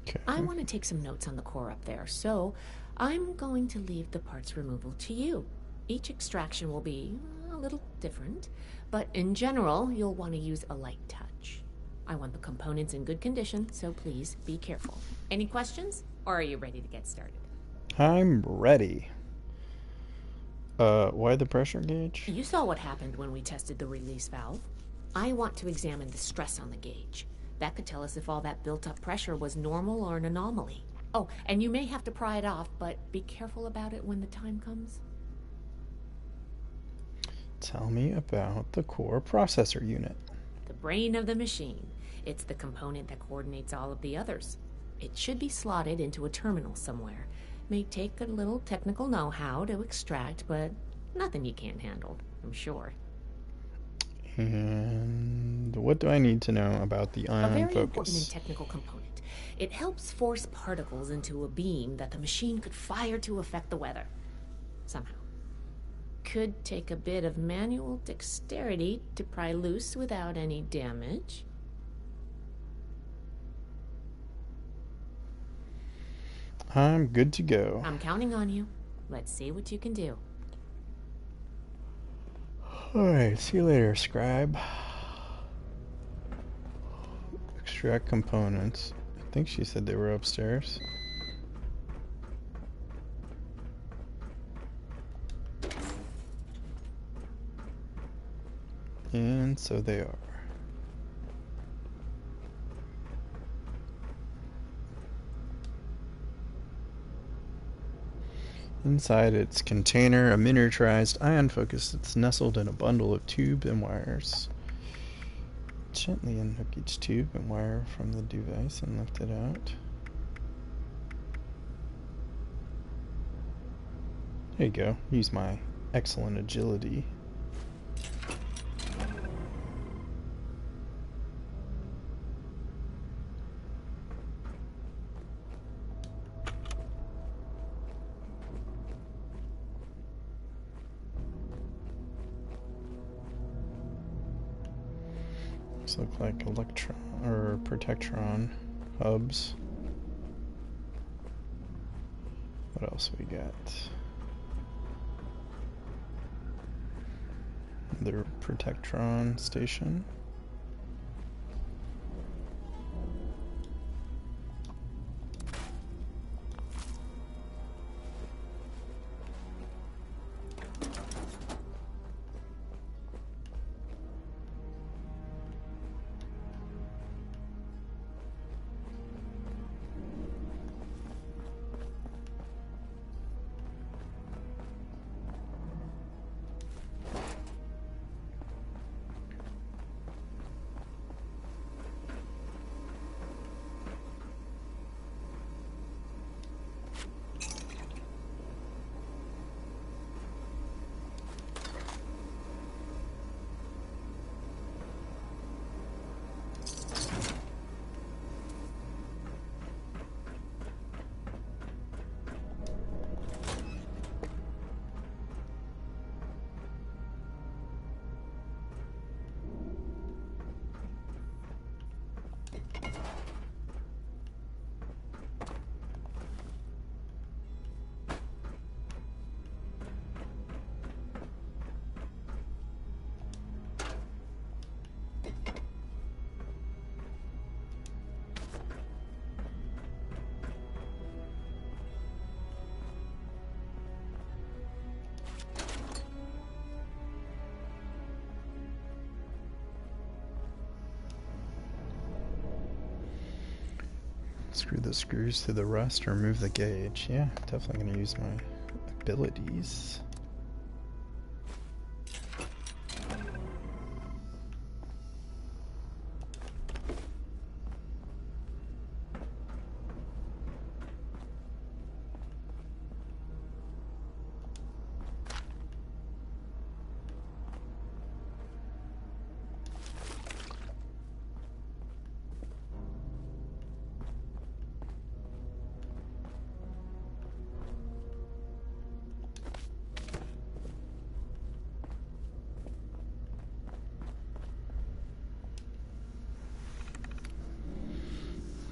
Okay. I want to take some notes on the core up there, so I'm going to leave the parts removal to you. Each extraction will be a little different, but in general, you'll want to use a light touch. I want the components in good condition, so please be careful. Any questions, or are you ready to get started? I'm ready. Why the pressure gauge? You saw what happened when we tested the release valve. I want to examine the stress on the gauge. That could tell us if all that built-up pressure was normal or an anomaly. Oh, and you may have to pry it off, but be careful about it when the time comes. Tell me about the core processor unit. The brain of the machine. It's the component that coordinates all of the others. It should be slotted into a terminal somewhere. May take a little technical know-how to extract, but nothing you can't handle, I'm sure. And what do I need to know about the ion A very focus? important and technical component. It helps force particles into a beam that the machine could fire to affect the weather. Somehow. Could take a bit of manual dexterity to pry loose without any damage. I'm good to go. I'm counting on you. Let's see what you can do. Alright, see you later, scribe. Extract components. I think she said they were upstairs. And so they are. Inside its container, a miniaturized ion focus that's nestled in a bundle of tube and wires. Gently unhook each tube and wire from the device and lift it out. There you go. Use my excellent agility. Look like electron or protectron hubs. What else we got? Another protectron station. Screw the screws through the rust or remove the gauge. Yeah, definitely going to use my abilities.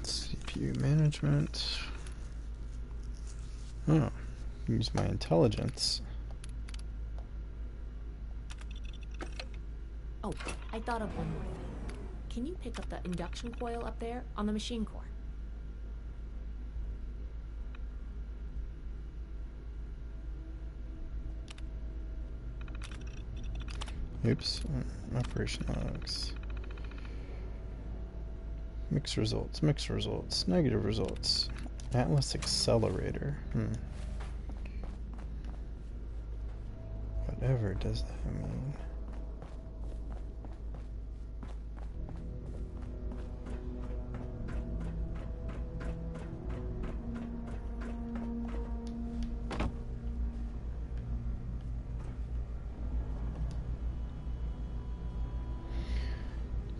CPU management. Oh, use my intelligence. Oh, I thought of one more thing. Can you pick up the induction coil up there on the machine core? Oops. Operation logs. Mixed results, mixed results, negative results. Atlas accelerator. Whatever does that mean?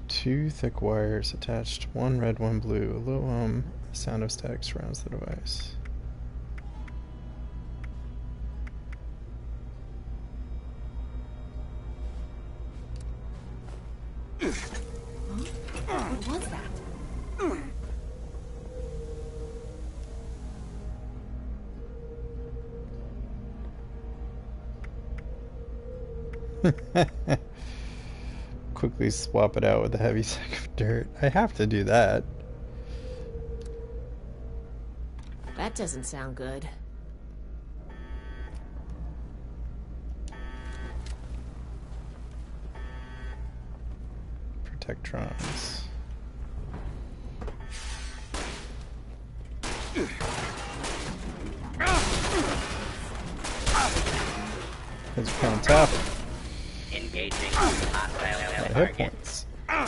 Two thick wires attached, one red, one blue. A low sound of static surrounds the device. What was that? Quickly swap it out with a heavy sack of dirt. I have to do that. That doesn't sound good. Protectrons. Those are kind of tough. Engaging hostile Hit points. I'm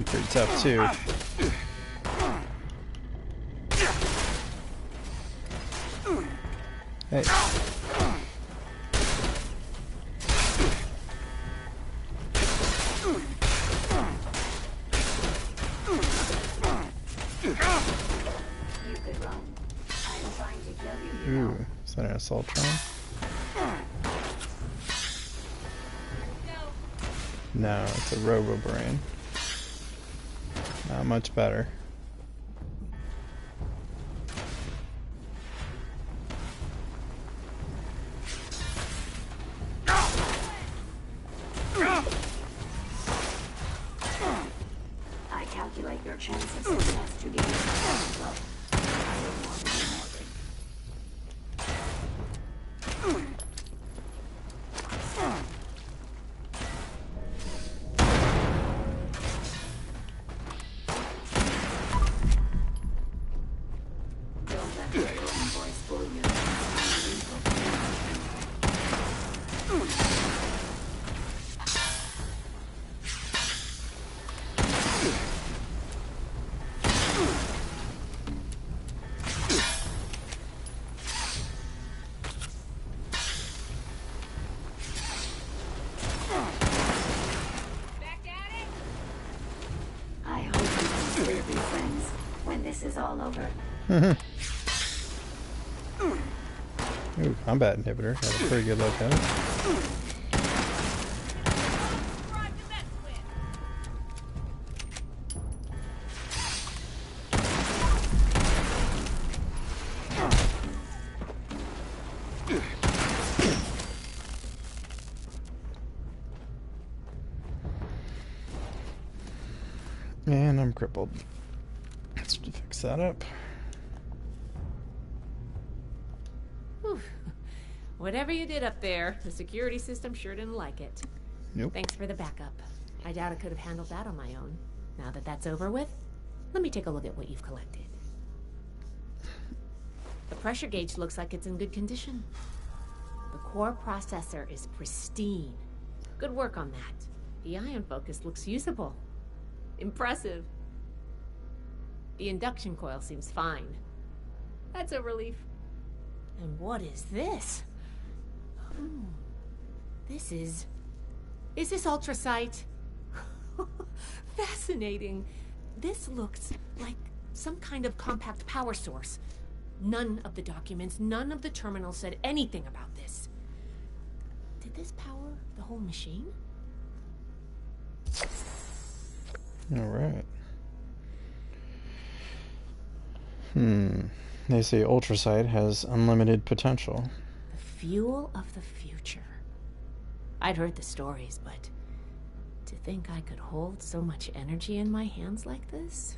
pretty tough too. Hey. You could run. I'm trying to kill you. Ooh, is that an assault drone? No, it's a robo-brain. Not much better. I calculate your chance of success to be low. Don't let your own voice fool you. I hope you can still be friends when this is all over. Ooh, combat inhibitor. Had a pretty good look at it. And I'm crippled. Let's fix that up. Whew. Whatever you did up there, the security system sure didn't like it. Nope. Thanks for the backup. I doubt I could have handled that on my own. Now that that's over with, let me take a look at what you've collected. The pressure gauge looks like it's in good condition. The core processor is pristine. Good work on that. The ion focus looks usable. Impressive. The induction coil seems fine. That's a relief. And what is this? This is... Is this ultrasight? Fascinating. This looks like some kind of compact power source. None of the documents, none of the terminals said anything about this. Did this power the whole machine? Alright. They say ultrasight has unlimited potential. The fuel of the future. I'd heard the stories, but to think I could hold so much energy in my hands like this?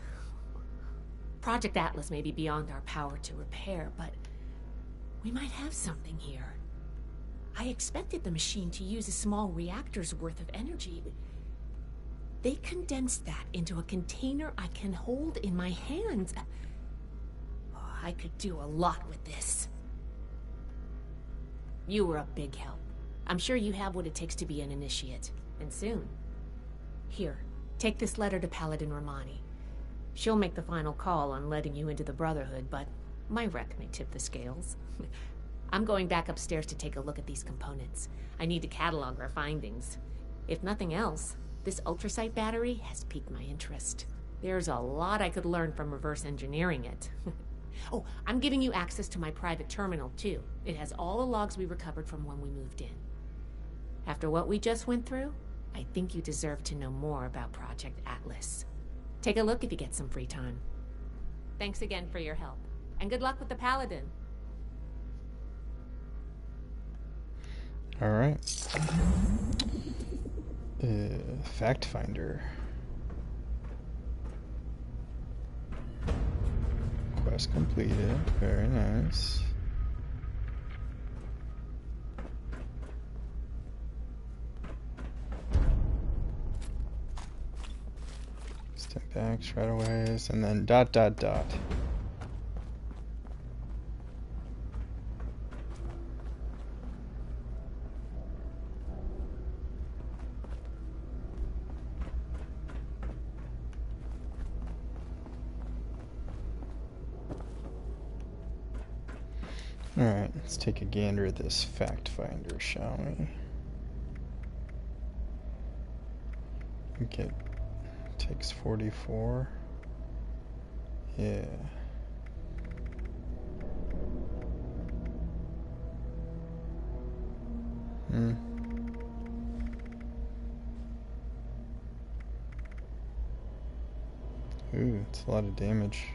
Project Atlas may be beyond our power to repair, but we might have something here. I expected the machine to use a small reactor's worth of energy. They condensed that into a container I can hold in my hands. I could do a lot with this. You were a big help. I'm sure you have what it takes to be an initiate, and soon. Here, take this letter to Paladin Romani. She'll make the final call on letting you into the Brotherhood, but my wreck may tip the scales. I'm going back upstairs to take a look at these components. I need to catalog our findings. If nothing else, this ultrasight battery has piqued my interest. There's a lot I could learn from reverse engineering it. Oh, I'm giving you access to my private terminal, too. It has all the logs we recovered from when we moved in. After what we just went through, I think you deserve to know more about Project Atlas. Take a look if you get some free time. Thanks again for your help, and good luck with the Paladin. Alright. Fact Finder. Quest completed. Very nice. Step back, strataways, and then ... Alright, let's take a gander at this fact finder, shall we? I think it takes 44. Yeah. Ooh, it's a lot of damage.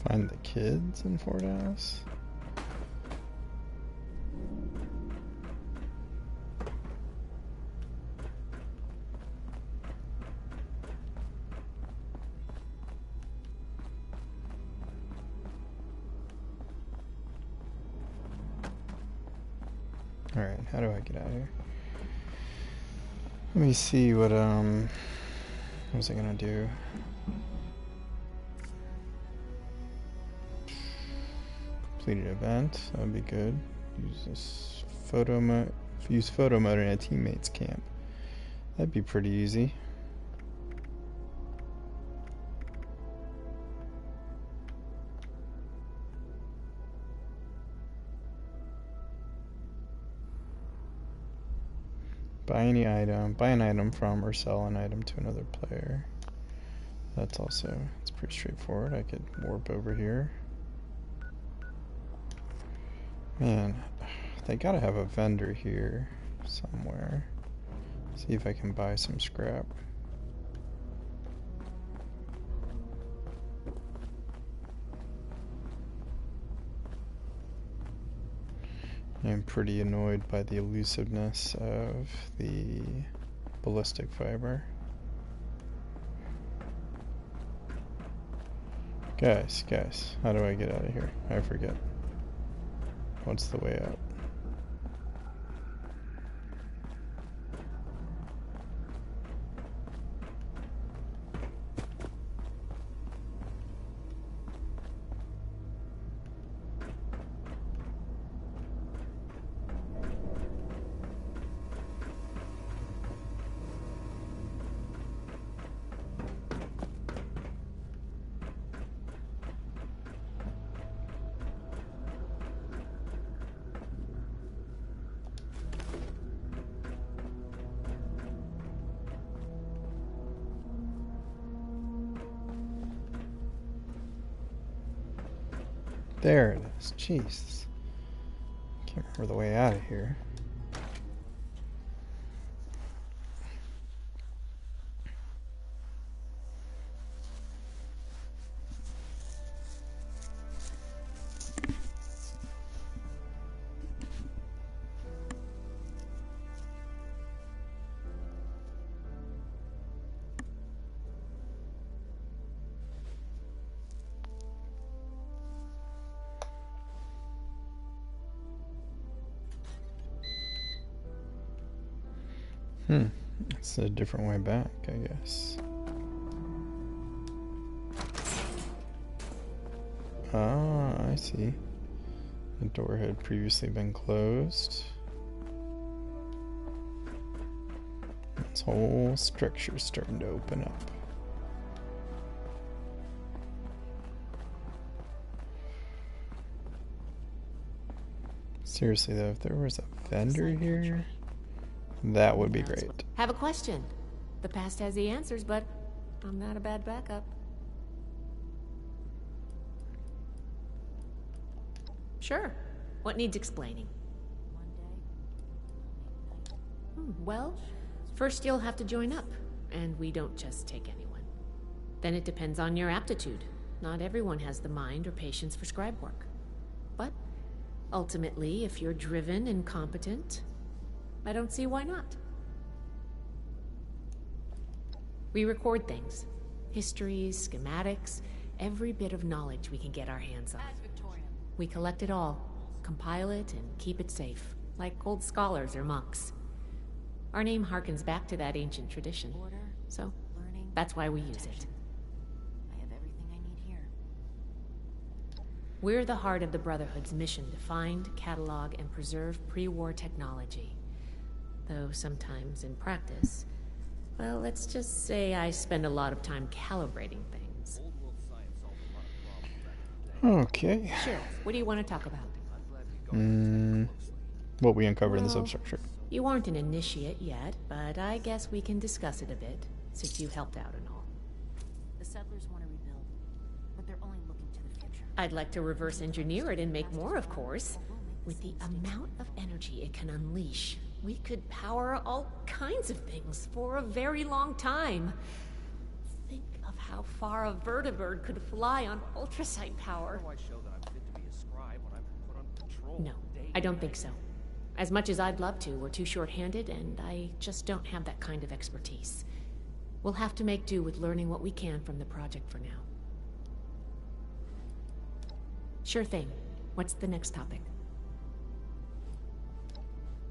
Find the kids in Fort House. Alright, how do I get out of here? Let me see what was I gonna do? Completed event, that would be good. Use photo mode in a teammate's camp. That'd be pretty easy. Buy any item. Buy an item from or sell an item to another player. That's also, it's pretty straightforward. I could warp over here. Man, they gotta have a vendor here somewhere. See if I can buy some scrap. I'm pretty annoyed by the elusiveness of the ballistic fiber. Guys, how do I get out of here? I forget. What's the way out? There it is. Jeez. Can't remember the way out of here. It's a different way back, I guess. Ah, I see. The door had previously been closed. This whole structure's starting to open up. Seriously though, if there was a vendor here, that would be great. Have a question. The past has the answers, but I'm not a bad backup. Sure. What needs explaining? Well, first you'll have to join up, and we don't just take anyone. Then it depends on your aptitude. Not everyone has the mind or patience for scribe work. But ultimately, if you're driven and competent, I don't see why not. We record things. Histories, schematics, every bit of knowledge we can get our hands on. We collect it all, compile it, and keep it safe, like old scholars or monks. Our name harkens back to that ancient tradition, so that's why we use it. I have everything I need here. We're the heart of the Brotherhood's mission to find, catalog, and preserve pre-war technology. Though sometimes in practice, well, let's just say I spend a lot of time calibrating things. Okay. Sure. What do you want to talk about? What we uncovered in the substructure. You aren't an initiate yet, but I guess we can discuss it a bit, since you helped out and all. The settlers want to rebuild, but they're only looking to the future. I'd like to reverse engineer it and make more, of course. With the amount of energy it can unleash, we could power all kinds of things for a very long time. Think of how far a vertibird could fly on ultrasight power. No, I don't think so. As much as I'd love to, we're too short-handed, and I just don't have that kind of expertise. We'll have to make do with learning what we can from the project for now. Sure thing. What's the next topic?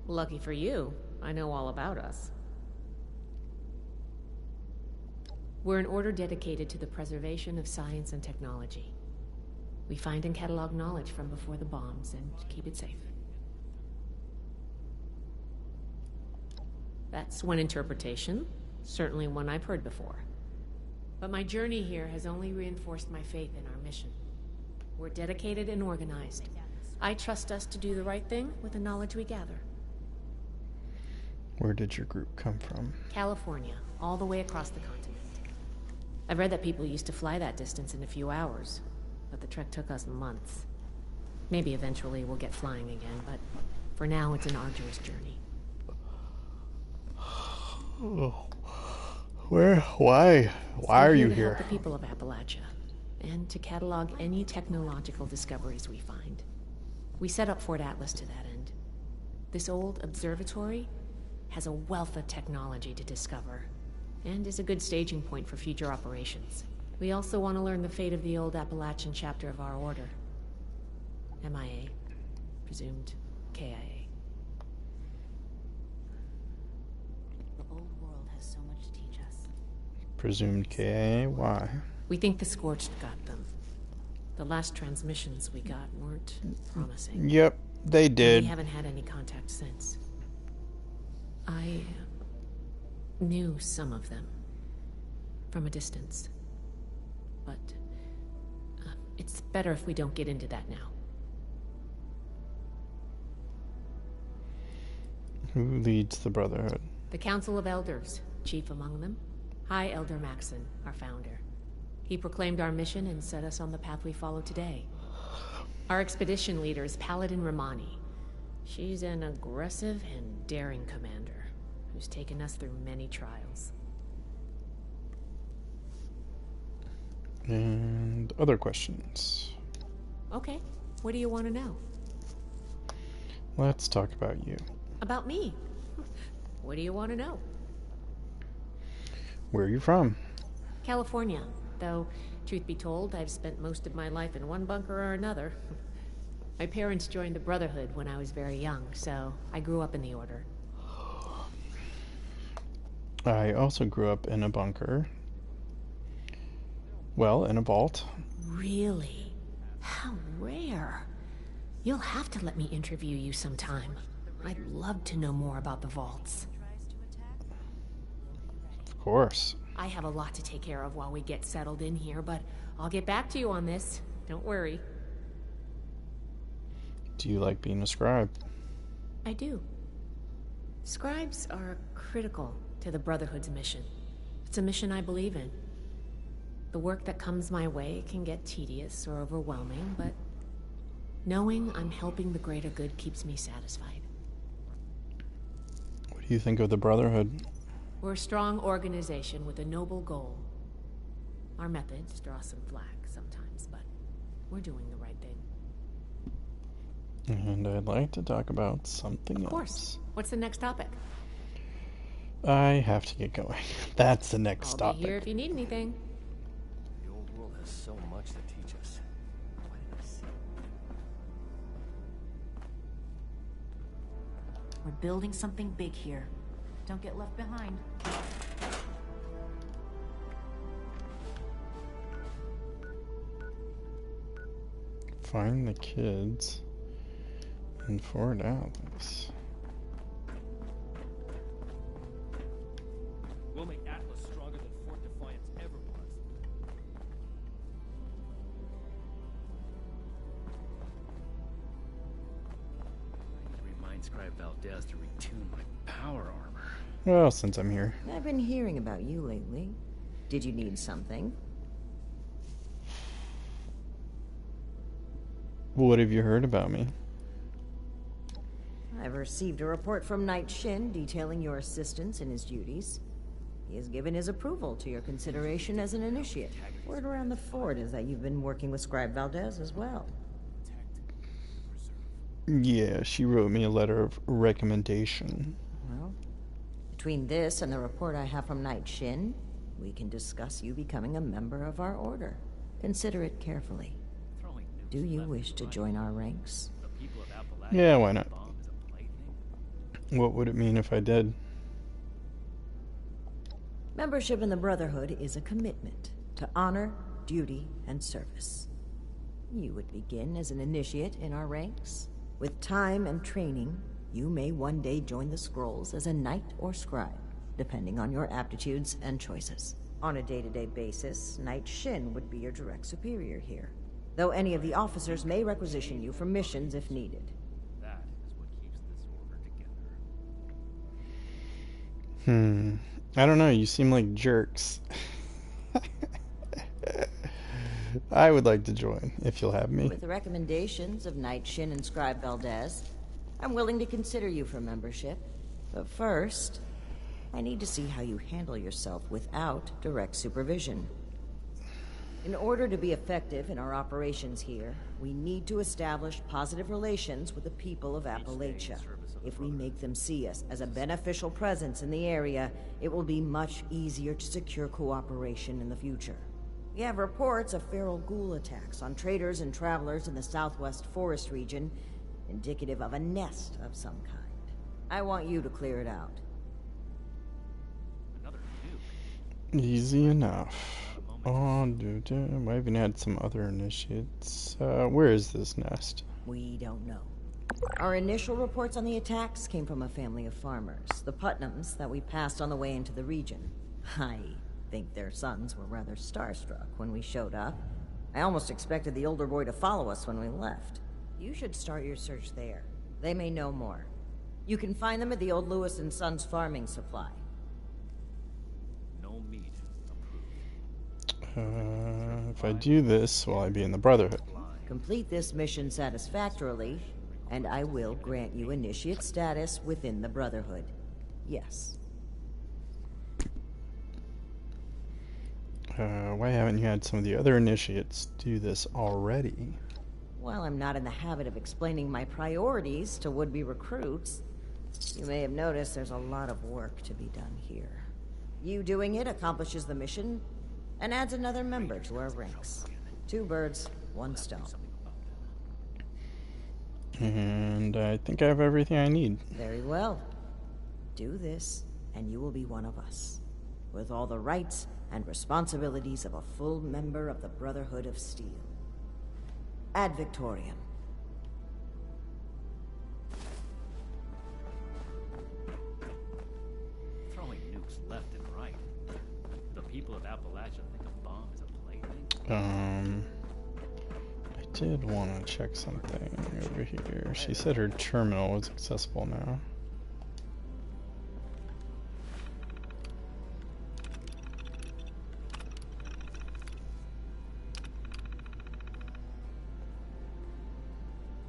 Lucky for you, I know all about us. We're an order dedicated to the preservation of science and technology. We find and catalog knowledge from before the bombs and keep it safe. That's one interpretation, certainly one I've heard before. But my journey here has only reinforced my faith in our mission. We're dedicated and organized. I trust us to do the right thing with the knowledge we gather. Where did your group come from? California, all the way across the continent. I've read that people used to fly that distance in a few hours, but the trek took us months. Maybe eventually we'll get flying again, but for now it's an arduous journey. Where? Why? Why are you to here? help the people of Appalachia, and to catalog any technological discoveries we find. We set up Fort Atlas to that end. This old observatory has a wealth of technology to discover, and is a good staging point for future operations. We also want to learn the fate of the old Appalachian chapter of our order. MIA. Presumed KIA. The old world has so much to teach us. Presumed KIA? Why? We think the Scorched got them. The last transmissions we got weren't promising. Yep, they did. We haven't had any contact since. I knew some of them from a distance, but it's better if we don't get into that now. Who leads the Brotherhood? The Council of Elders, chief among them, High Elder Maxon, our founder. He proclaimed our mission and set us on the path we follow today. Our expedition leader is Paladin Romani. She's an aggressive and daring commander who's taken us through many trials. And other questions? Okay, what do you want to know? Let's talk about you. About me? What do you want to know? Where are you from? California, though, truth be told, I've spent most of my life in one bunker or another. My parents joined the Brotherhood when I was very young, so I grew up in the Order. I also grew up in a bunker. Well, in a vault. Really? How rare. You'll have to let me interview you sometime. I'd love to know more about the vaults. Of course. I have a lot to take care of while we get settled in here, but I'll get back to you on this. Don't worry. Do you like being a scribe? I do. Scribes are critical to the Brotherhood's mission. It's a mission I believe in. The work that comes my way can get tedious or overwhelming, but knowing I'm helping the greater good keeps me satisfied. What do you think of the Brotherhood? We're a strong organization with a noble goal. Our methods draw some flack sometimes, but we're doing the right thing. And I'd like to talk about something else. Of course. What's the next topic? I have to get going. That's the next I'll topic. be here if you need anything. The old world has so much to teach us. Why did I see? We're building something big here. Don't get left behind. Find the kids in Fort Atlas. We'll make Atlas stronger than Fort Defiance ever was. I need to remind Scribe Valdez to retune my power armor. Well, since I'm here. I've been hearing about you lately. Did you need something? What have you heard about me? I've received a report from Knight Shin detailing your assistance in his duties. He has given his approval to your consideration as an initiate. Word around the fort is that you've been working with Scribe Valdez as well. Yeah, she wrote me a letter of recommendation. Well, between this and the report I have from Knight Shin, we can discuss you becoming a member of our order. Consider it carefully. Do you wish to join our ranks? Yeah, why not? What would it mean if I did? Membership in the Brotherhood is a commitment to honor, duty, and service. You would begin as an initiate in our ranks. With time and training, you may one day join the scrolls as a knight or scribe, depending on your aptitudes and choices. On a day-to-day basis, Knight Shin would be your direct superior here, though any of the officers may requisition you for missions if needed. That is what keeps this order together. I don't know. You seem like jerks. I would like to join, if you'll have me. With the recommendations of Knight Shin and Scribe Valdez, I'm willing to consider you for membership. But first, I need to see how you handle yourself without direct supervision. In order to be effective in our operations here, we need to establish positive relations with the people of Appalachia. If we make them see us as a beneficial presence in the area, it will be much easier to secure cooperation in the future. We have reports of feral ghoul attacks on traders and travelers in the southwest forest region, indicative of a nest of some kind. I want you to clear it out. Easy enough. Oh, I even had some other initiates. Where is this nest? We don't know. Our initial reports on the attacks came from a family of farmers, the Putnams, that we passed on the way into the region. I think their sons were rather starstruck when we showed up. I almost expected the older boy to follow us when we left. You should start your search there. They may know more. You can find them at the old Lewis and Sons farming supply. No meat. If I do this, will I be in the Brotherhood? Complete this mission satisfactorily, and I will grant you initiate status within the Brotherhood. Yes. Why haven't you had some of the other initiates do this already? While I'm not in the habit of explaining my priorities to would-be recruits, you may have noticed there's a lot of work to be done here. You doing it accomplishes the mission and adds another member to our ranks. 2 birds, 1 stone. And I think I have everything I need. Very well. Do this, and you will be one of us, with all the rights and responsibilities of a full member of the Brotherhood of Steel. Ad Victoriam. Throwing nukes left and right. The people of Appalachia think a bomb is a plaything. I did want to check something over here. She said her terminal was accessible now.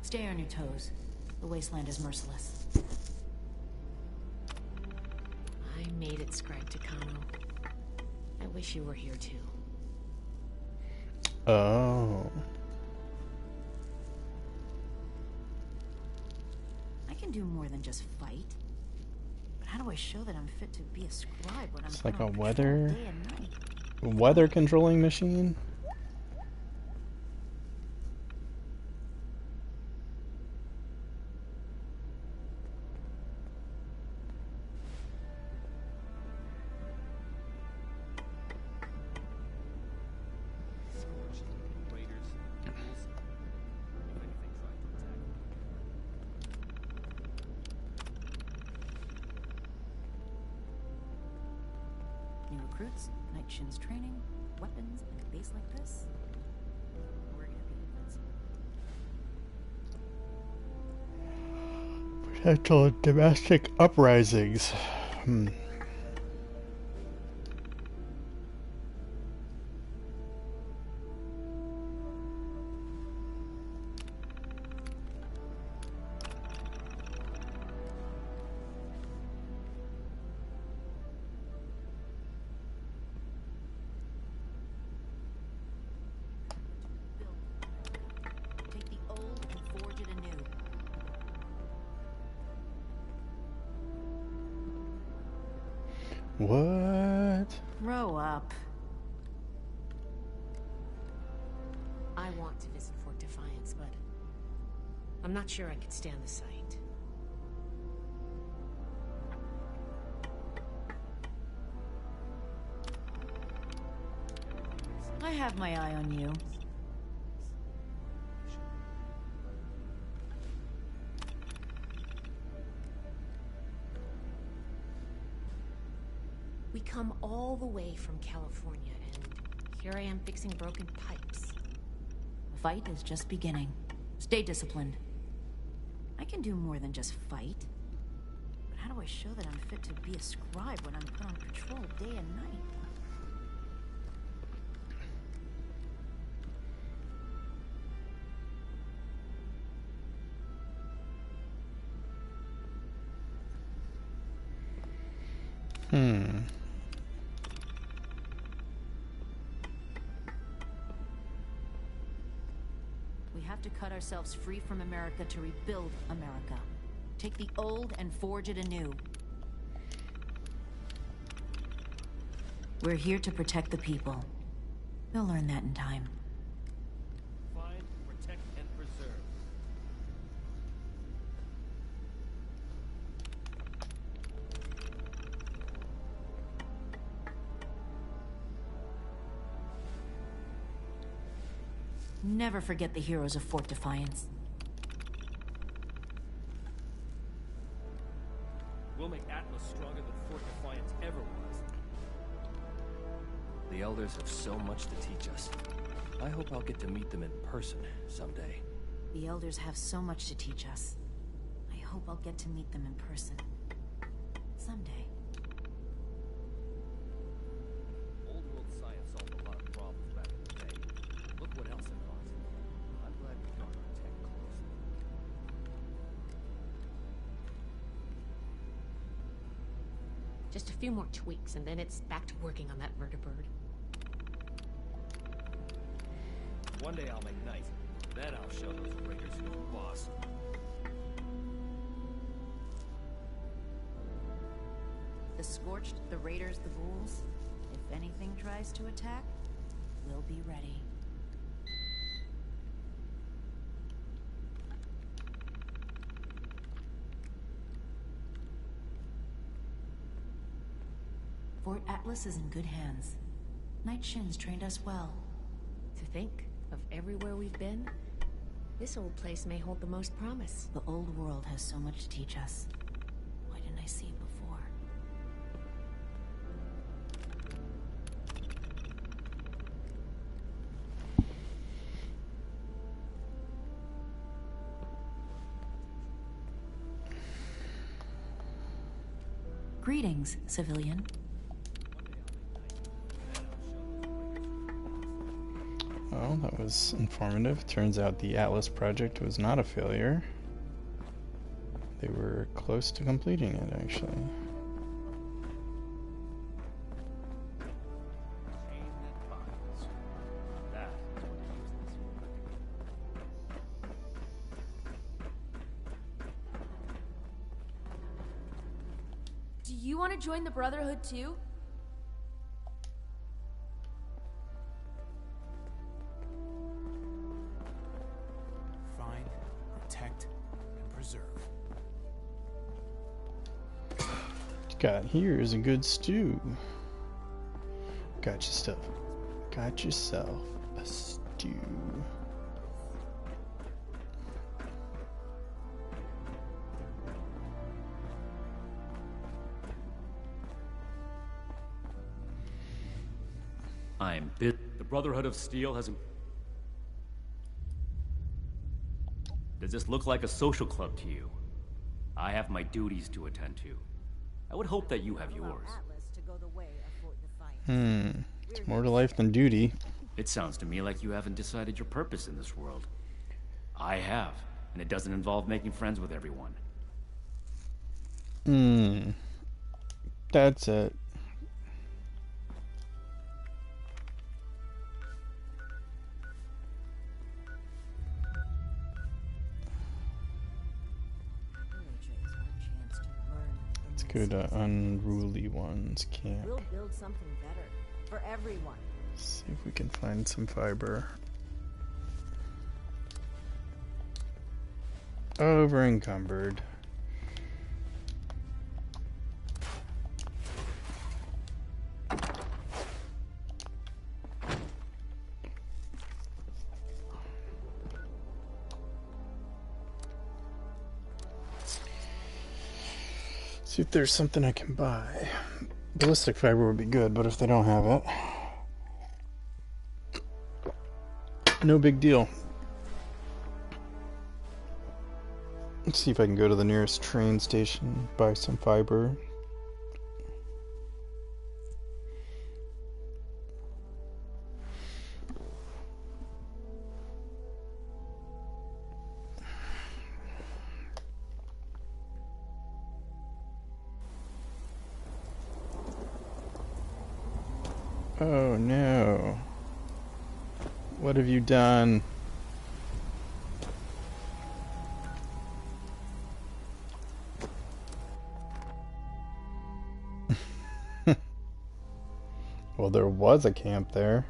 Stay on your toes. The wasteland is merciless. I made it, Scribe Takano. I wish you were here too. Oh. I can do more than just fight. But how do I show that I'm fit to be a scribe when It's I'm like a on patrol weather day and night? weather controlling machine? New recruits, Knight Shin's training, weapons, and a base like this. We're gonna be invincible. Potential domestic uprisings. Take the old and forge it anew. What? Grow up. I want to visit Fort Defiance, but I'm not sure I could stand the sight. I have my eye on you. We come all the way from California, and here I am fixing broken pipes. The fight is just beginning. Stay disciplined. I can do more than just fight. But how do I show that I'm fit to be a scribe when I'm put on patrol day and night? We have to cut ourselves free from America to rebuild America. Take the old and forge it anew. We're here to protect the people. They'll learn that in time. Find, protect, and preserve. Never forget the heroes of Fort Defiance. We'll make Atlas stronger than Fort Defiance ever was. The Elders have so much to teach us. I hope I'll get to meet them in person someday. The Elders have so much to teach us. I hope I'll get to meet them in person. Someday. Old world science solved a lot of problems back in the day. Look what else it caused. I'm glad we guard our tech closely. Just a few more tweaks, and then it's back to working on that vertibird. One day I'll make night. Then I'll show those raiders who's the boss. The Scorched, the Raiders, the Ghouls. If anything tries to attack, we'll be ready. Fort Atlas is in good hands. Night Shin's trained us well. To think, of everywhere we've been, this old place may hold the most promise. The old world has so much to teach us. Why didn't I see it before? Greetings, civilian. Well, that was informative. Turns out the Atlas project was not a failure. They were close to completing it, actually. Do you want to join the Brotherhood too? Find, protect, and preserve. Got here is a good stew. Got yourself a stew. I'm bit. The Brotherhood of Steel has... Does this look like a social club to you? I have my duties to attend to. I would hope that you have yours. It's more to life than duty. It sounds to me like you haven't decided your purpose in this world. I have, and it doesn't involve making friends with everyone. That's it. Let's go to Unruly Ones camp. We'll build something better for everyone. See if we can find some fiber. Over encumbered. See if there's something I can buy. Ballistic fiber would be good, but if they don't have it, no big deal. Let's see if I can go to the nearest train station, buy some fiber. Oh no. What have you done? Well, there was a camp there.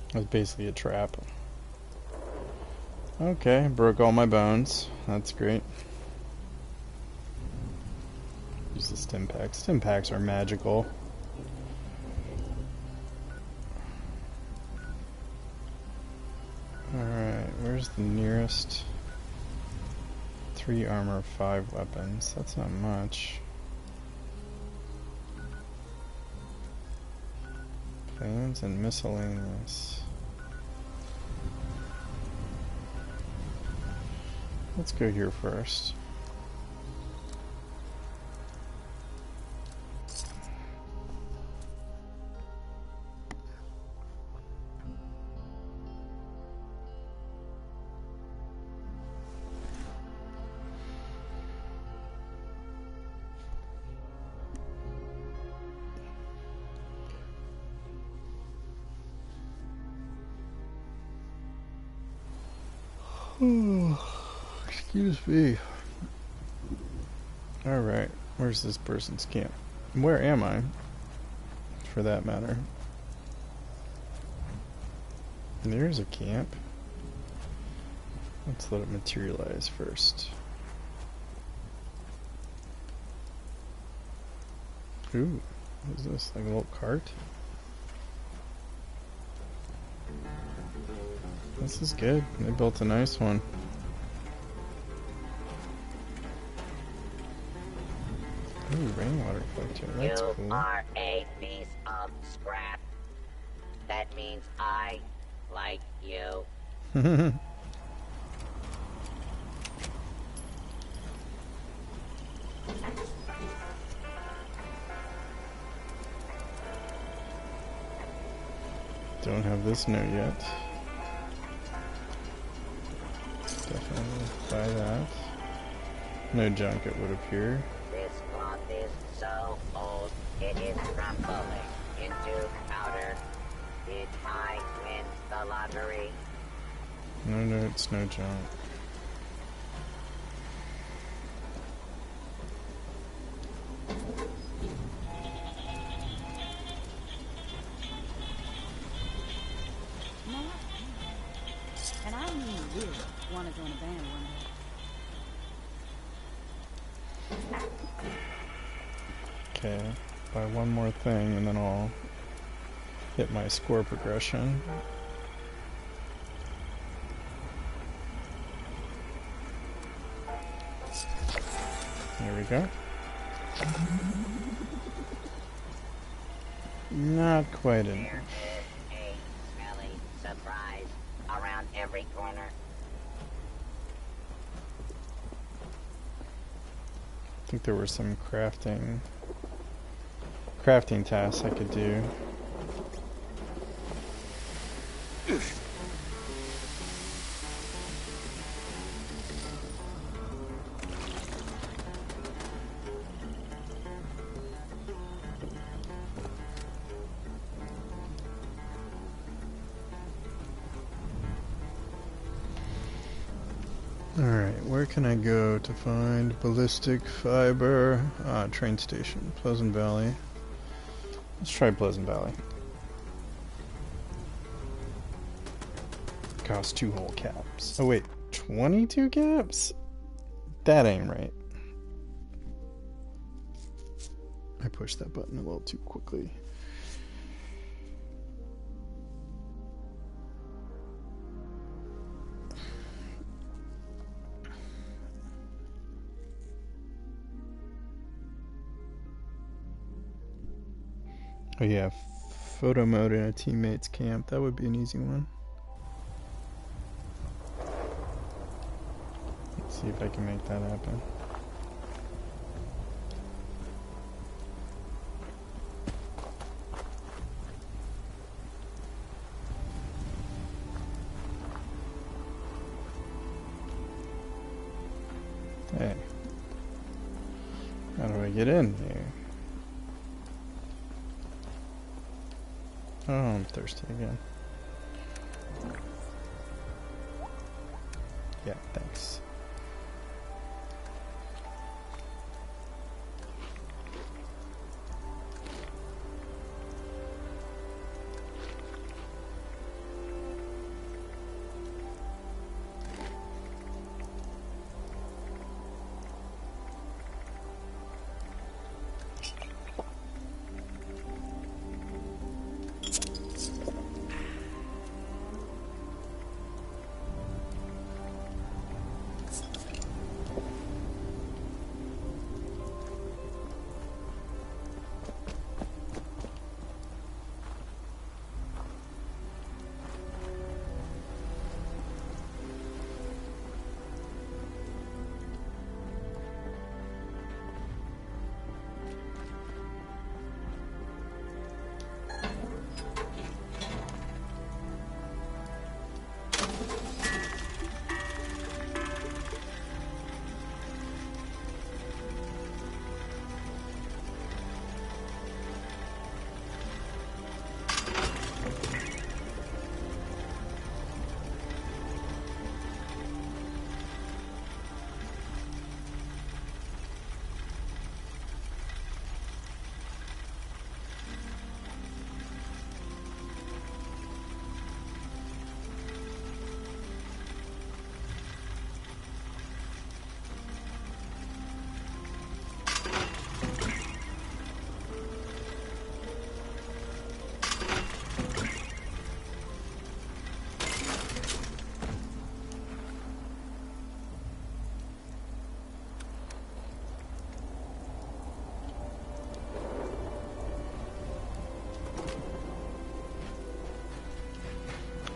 It was basically a trap. Okay, broke all my bones. That's great. Use the stim packs. Stim packs are magical. Alright, where's the nearest? 3 armor, 5 weapons. That's not much. Plans and miscellaneous. Let's go here first. Excuse me. Alright, where's this person's camp? Where am I? For that matter. There's a camp. Let's let it materialize first. Ooh, what is this? Like a little cart? This is good. They built a nice one. Ooh, rainwater filter. That's cool. You are a piece of scrap. That means I like you. Don't have this note yet. Definitely buy that. No junk, it would appear. This cloth is so old, it is crumbling into powder. Did I win the lottery? No notes, no junk. And I mean really want to join a band one day. Okay, buy one more thing and then I'll hit my score progression. There we go. Not quite enough. A smelly surprise around every corner. I think there were some crafting tasks I could do. Alright, where can I go to find ballistic fiber? Train station, Pleasant Valley. Let's try Pleasant Valley. Cost 2 whole caps. Oh wait, 22 caps? That ain't right. I pushed that button a little too quickly. Oh yeah, photo mode in a teammate's camp. That would be an easy one. Let's see if I can make that happen. Hey. How do I get in here? Oh, I'm thirsty again. Yeah, thanks.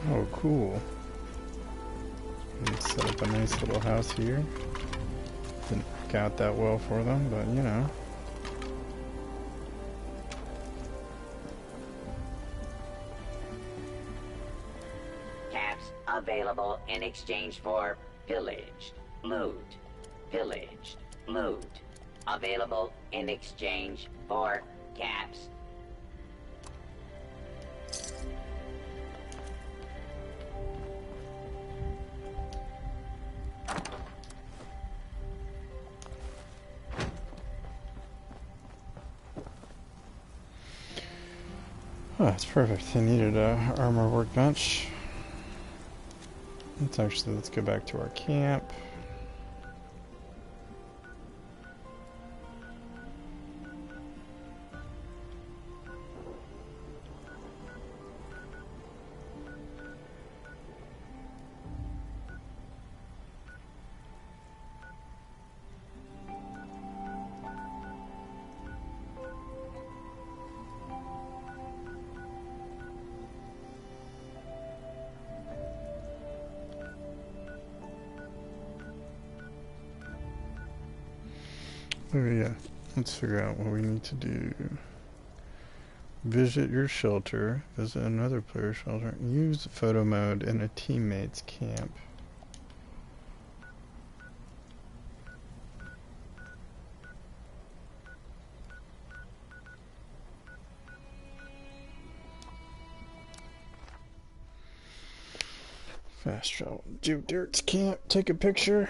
Oh, cool. Let's set up a nice little house here. Didn't work out that well for them, but you know. Caps available in exchange for pillaged, loot, pillaged, loot. Available in exchange for caps. Oh, that's perfect. I needed a armor workbench. Let's go back to our camp. Oh yeah, let's figure out what we need to do. Visit your shelter, visit another player's shelter, use photo mode in a teammate's camp. Fast travel. Do Dirt's camp, take a picture,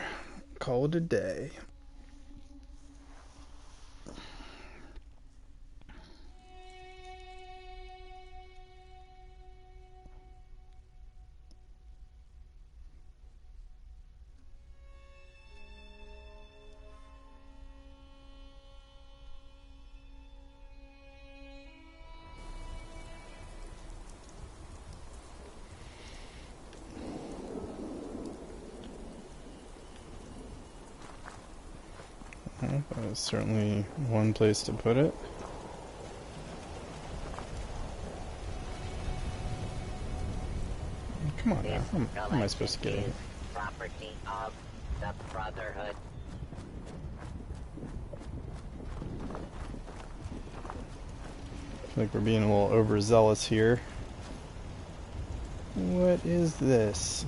call it a day. Well, that is certainly one place to put it. Come on now. This How am I supposed to get in collection here? is property of the Brotherhood. I feel like we're being a little overzealous here. What is this?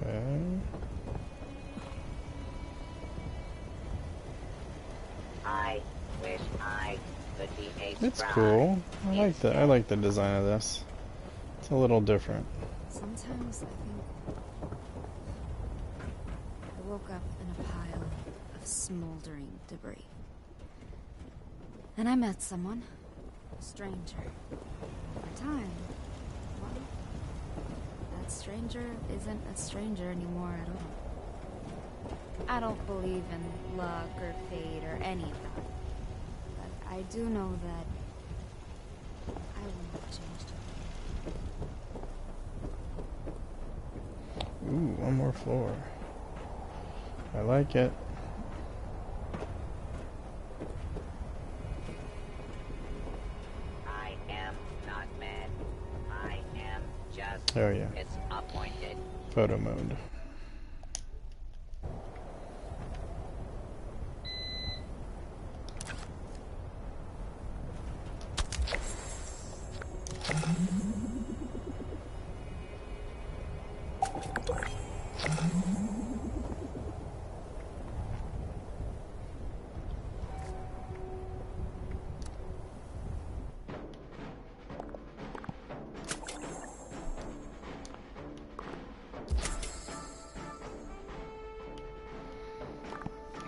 Okay. I wish I could be a It's scribe. cool. I like the design of this. It's a little different. Sometimes I think I woke up in a pile of smoldering debris. And I met someone. A stranger. Over time, well, that stranger isn't a stranger anymore at all. I don't believe in luck or fate or any of that. But I do know that I won't have changed. Ooh, one more floor. I like it. I am not mad. I am just Oh yeah. disappointed. Photo mode.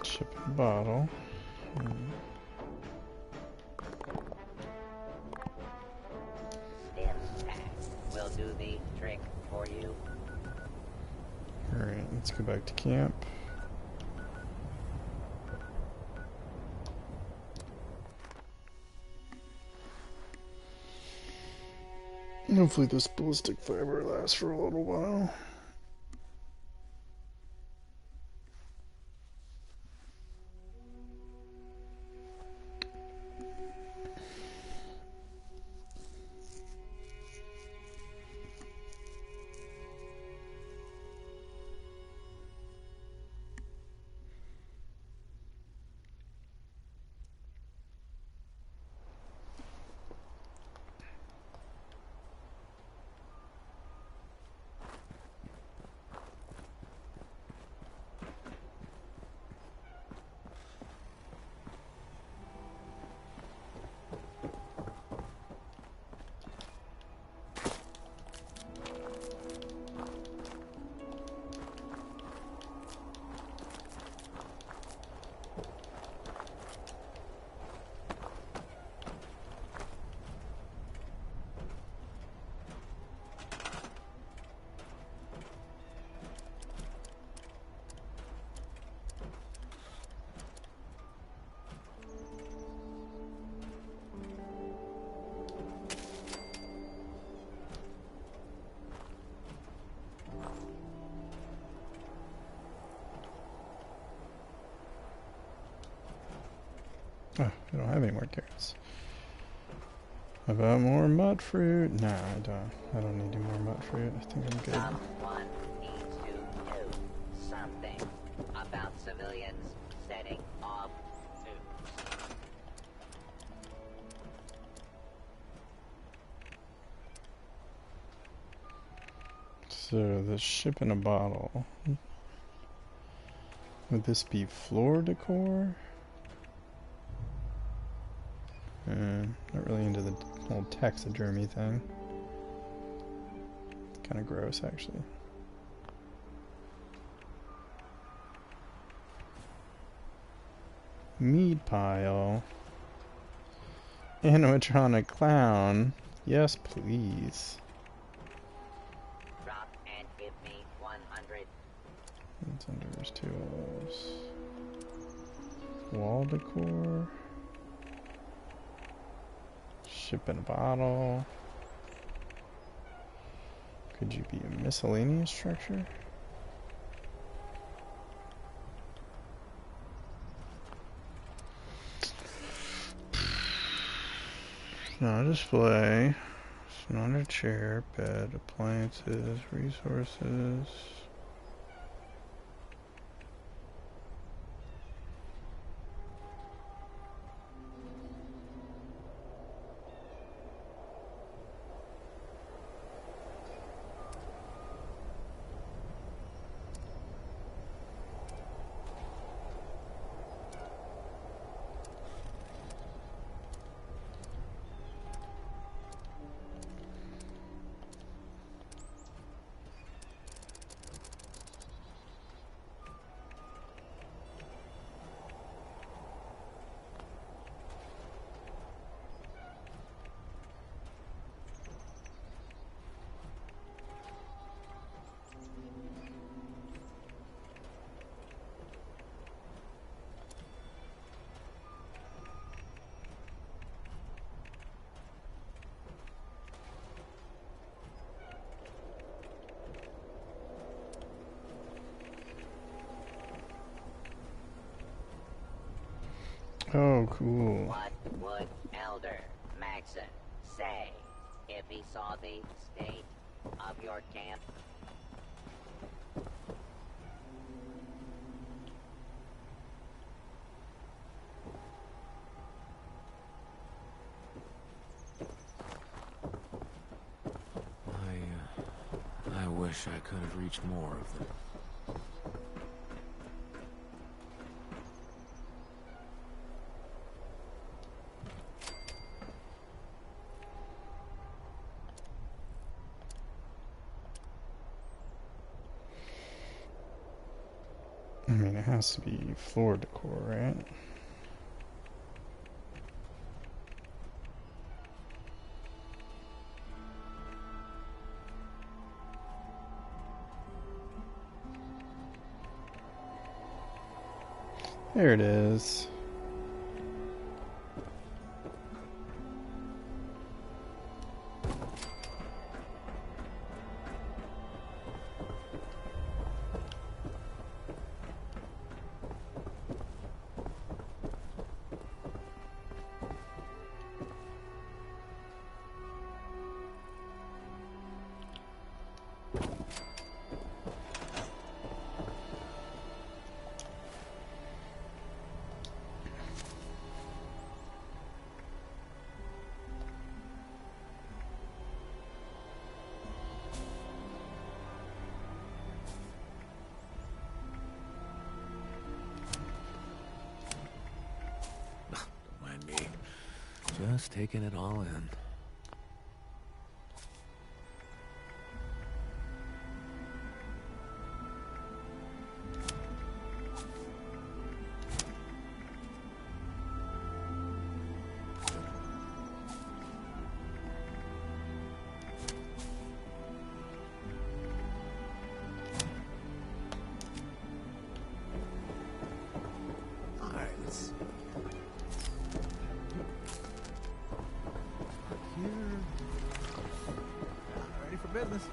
Ship and bottle. Stim pack will do the trick for you. Alright, let's go back to camp. Hopefully this ballistic fiber lasts for a little while. Oh, I don't have any more carrots. How about more mud fruit? Nah, I don't. I don't need any more mud fruit. I think I'm good. Someone needs to do something about civilians setting off nukes. So the ship in a bottle. Would this be floor decor? Not really into the whole taxidermy thing. Kind of gross, actually. Mead pile. Animatronic clown. Yes, please. Drop and give me 100. There's two of those. Wall decor. Ship in a bottle. Could you be a miscellaneous structure? Not a display. It's not a chair, bed, appliances, resources. Oh, cool. What would Elder Maxon say if he saw the state of your camp? I wish I could have reached more of them. I mean, it has to be floor decor, right? There it is. Just taking it all in. Business.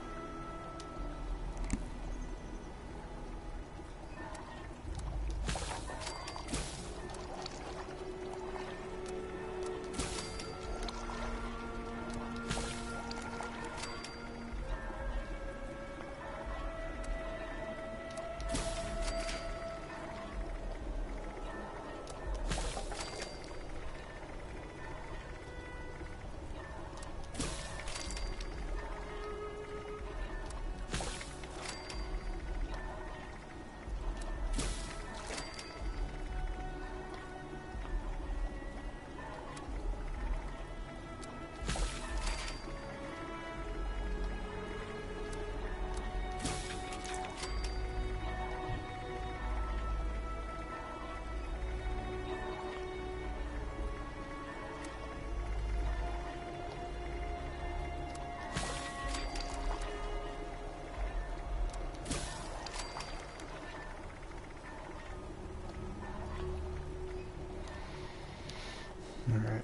Alright,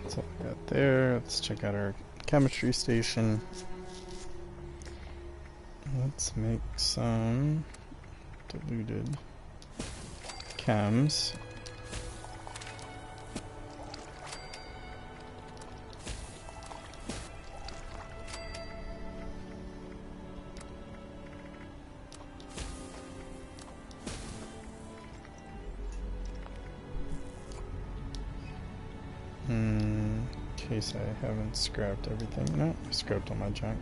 That's all we got there. Let's check out our chemistry station. Let's make some diluted chems. In case I haven't scrapped everything. No, I scrapped all my junk.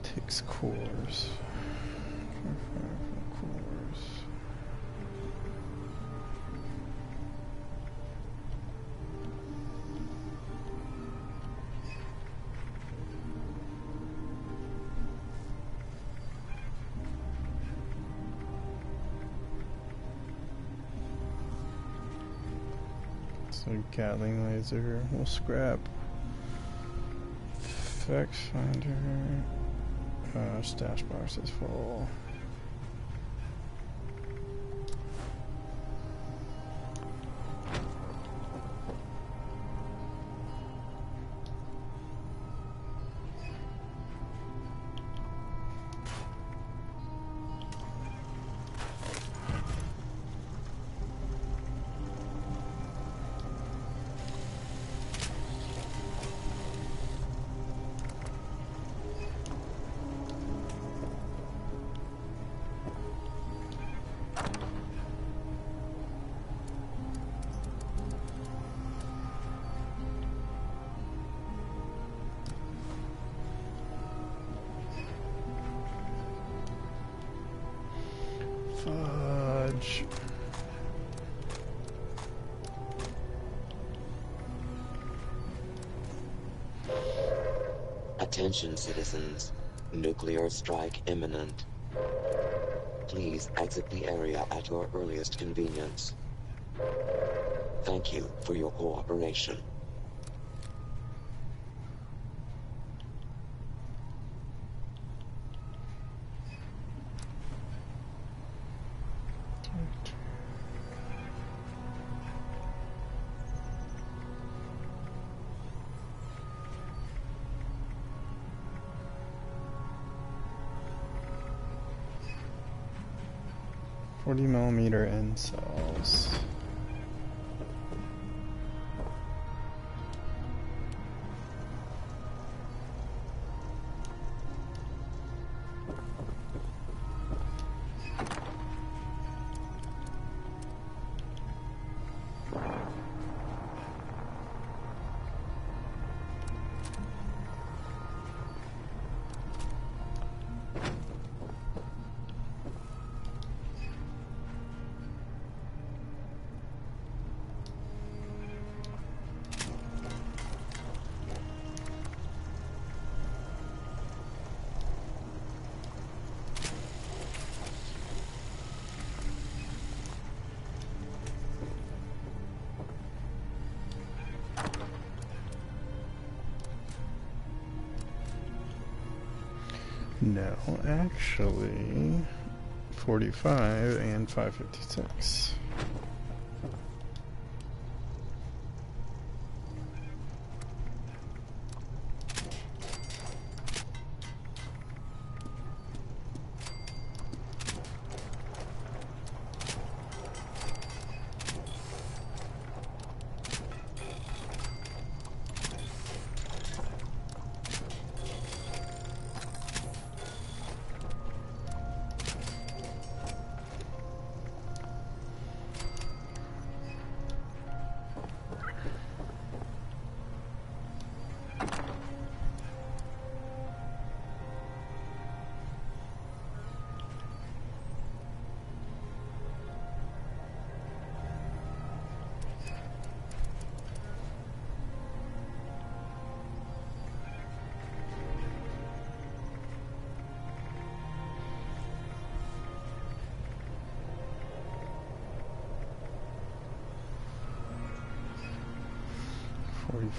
Takes cores. Cores. So Gatling laser, we'll scrap. Effects finder. Stash box is full. Fudge. Attention, citizens. Nuclear strike imminent. Please exit the area at your earliest convenience. Thank you for your cooperation. $40mm end cells. No, actually, 45 and 556.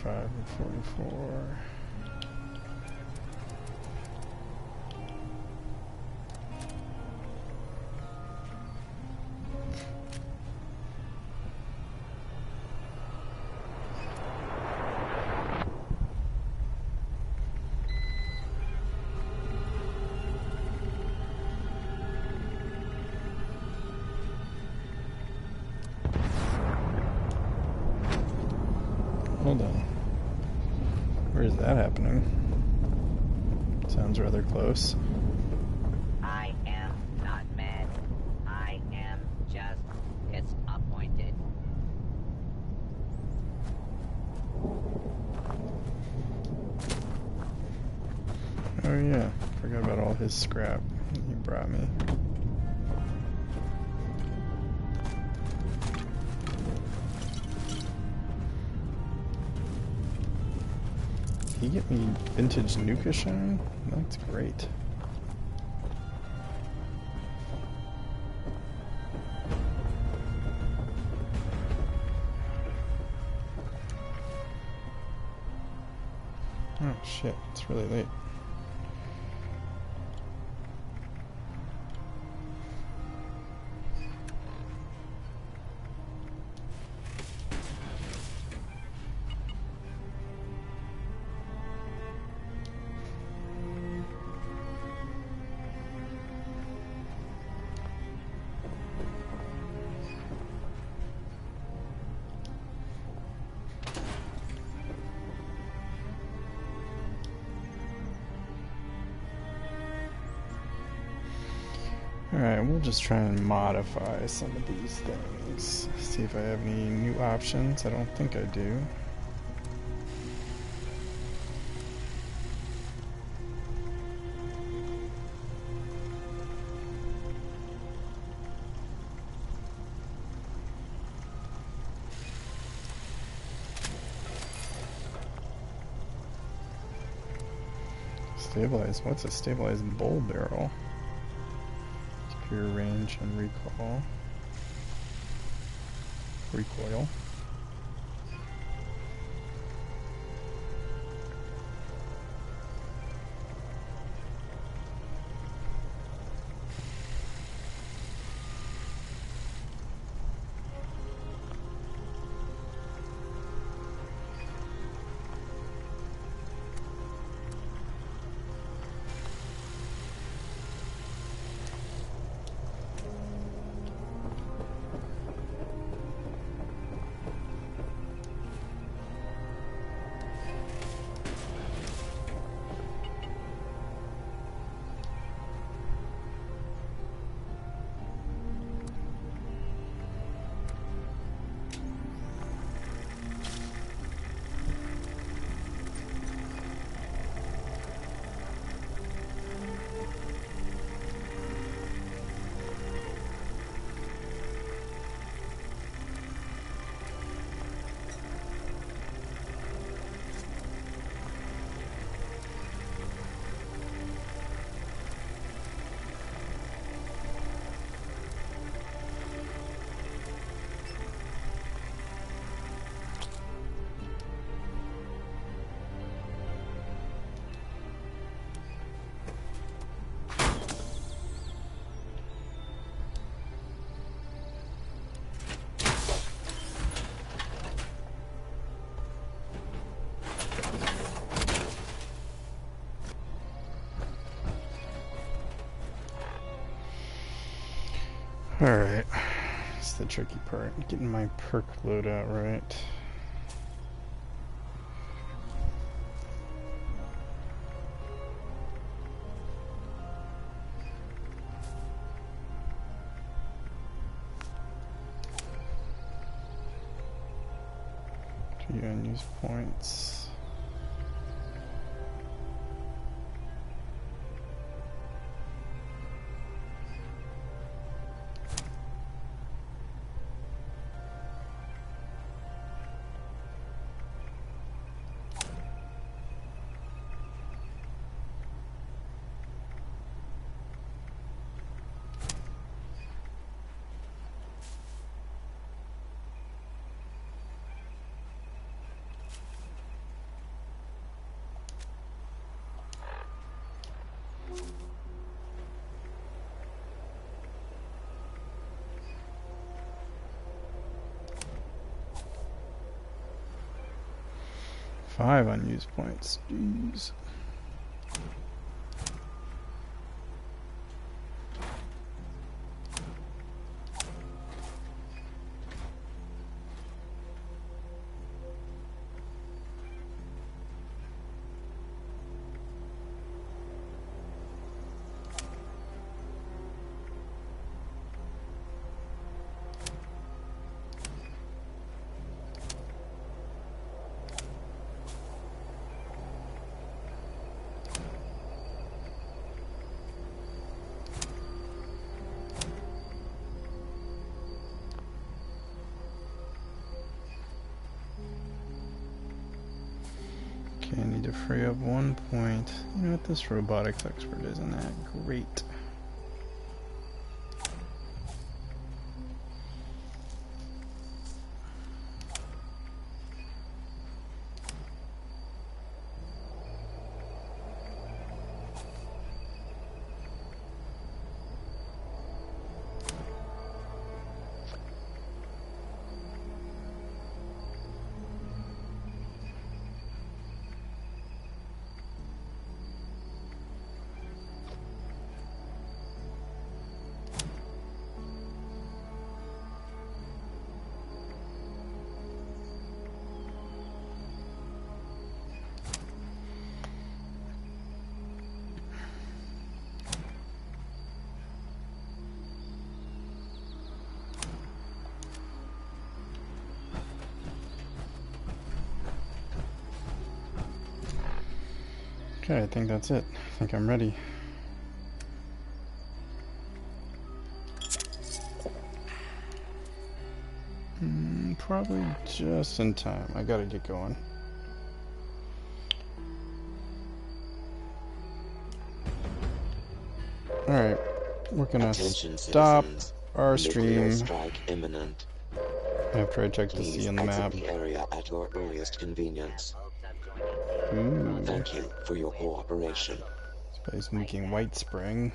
Five and 44. Hold on. Where is that happening? Sounds rather close. I am not mad. I am just disappointed. Oh yeah, forgot about all his scrap he brought me. Can you get me vintage Nuka Shine? That's great. Oh shit, it's really late. Alright, we'll just try and modify some of these things. See if I have any new options. I don't think I do. Stabilize? What's a stabilized bull barrel? Superior range and recoil. Recoil. Alright. It's the tricky part. Getting my perk loadout right. Unused points. Five unused points. Jeez. Okay, I need to free up 1 point. You know what, this robotics expert isn't that great. Okay, I think that's it. I think I'm ready. Probably just in time. I gotta get going. Alright, we're gonna stop our stream strike imminent. after I check the Please sea on the exit map. the area at your earliest convenience. Ooh. Thank you for your cooperation. Space making White Spring.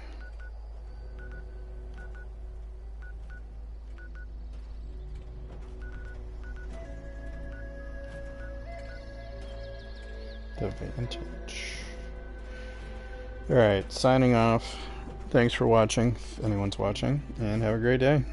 The Vantage. Alright, signing off. Thanks for watching, if anyone's watching, and have a great day.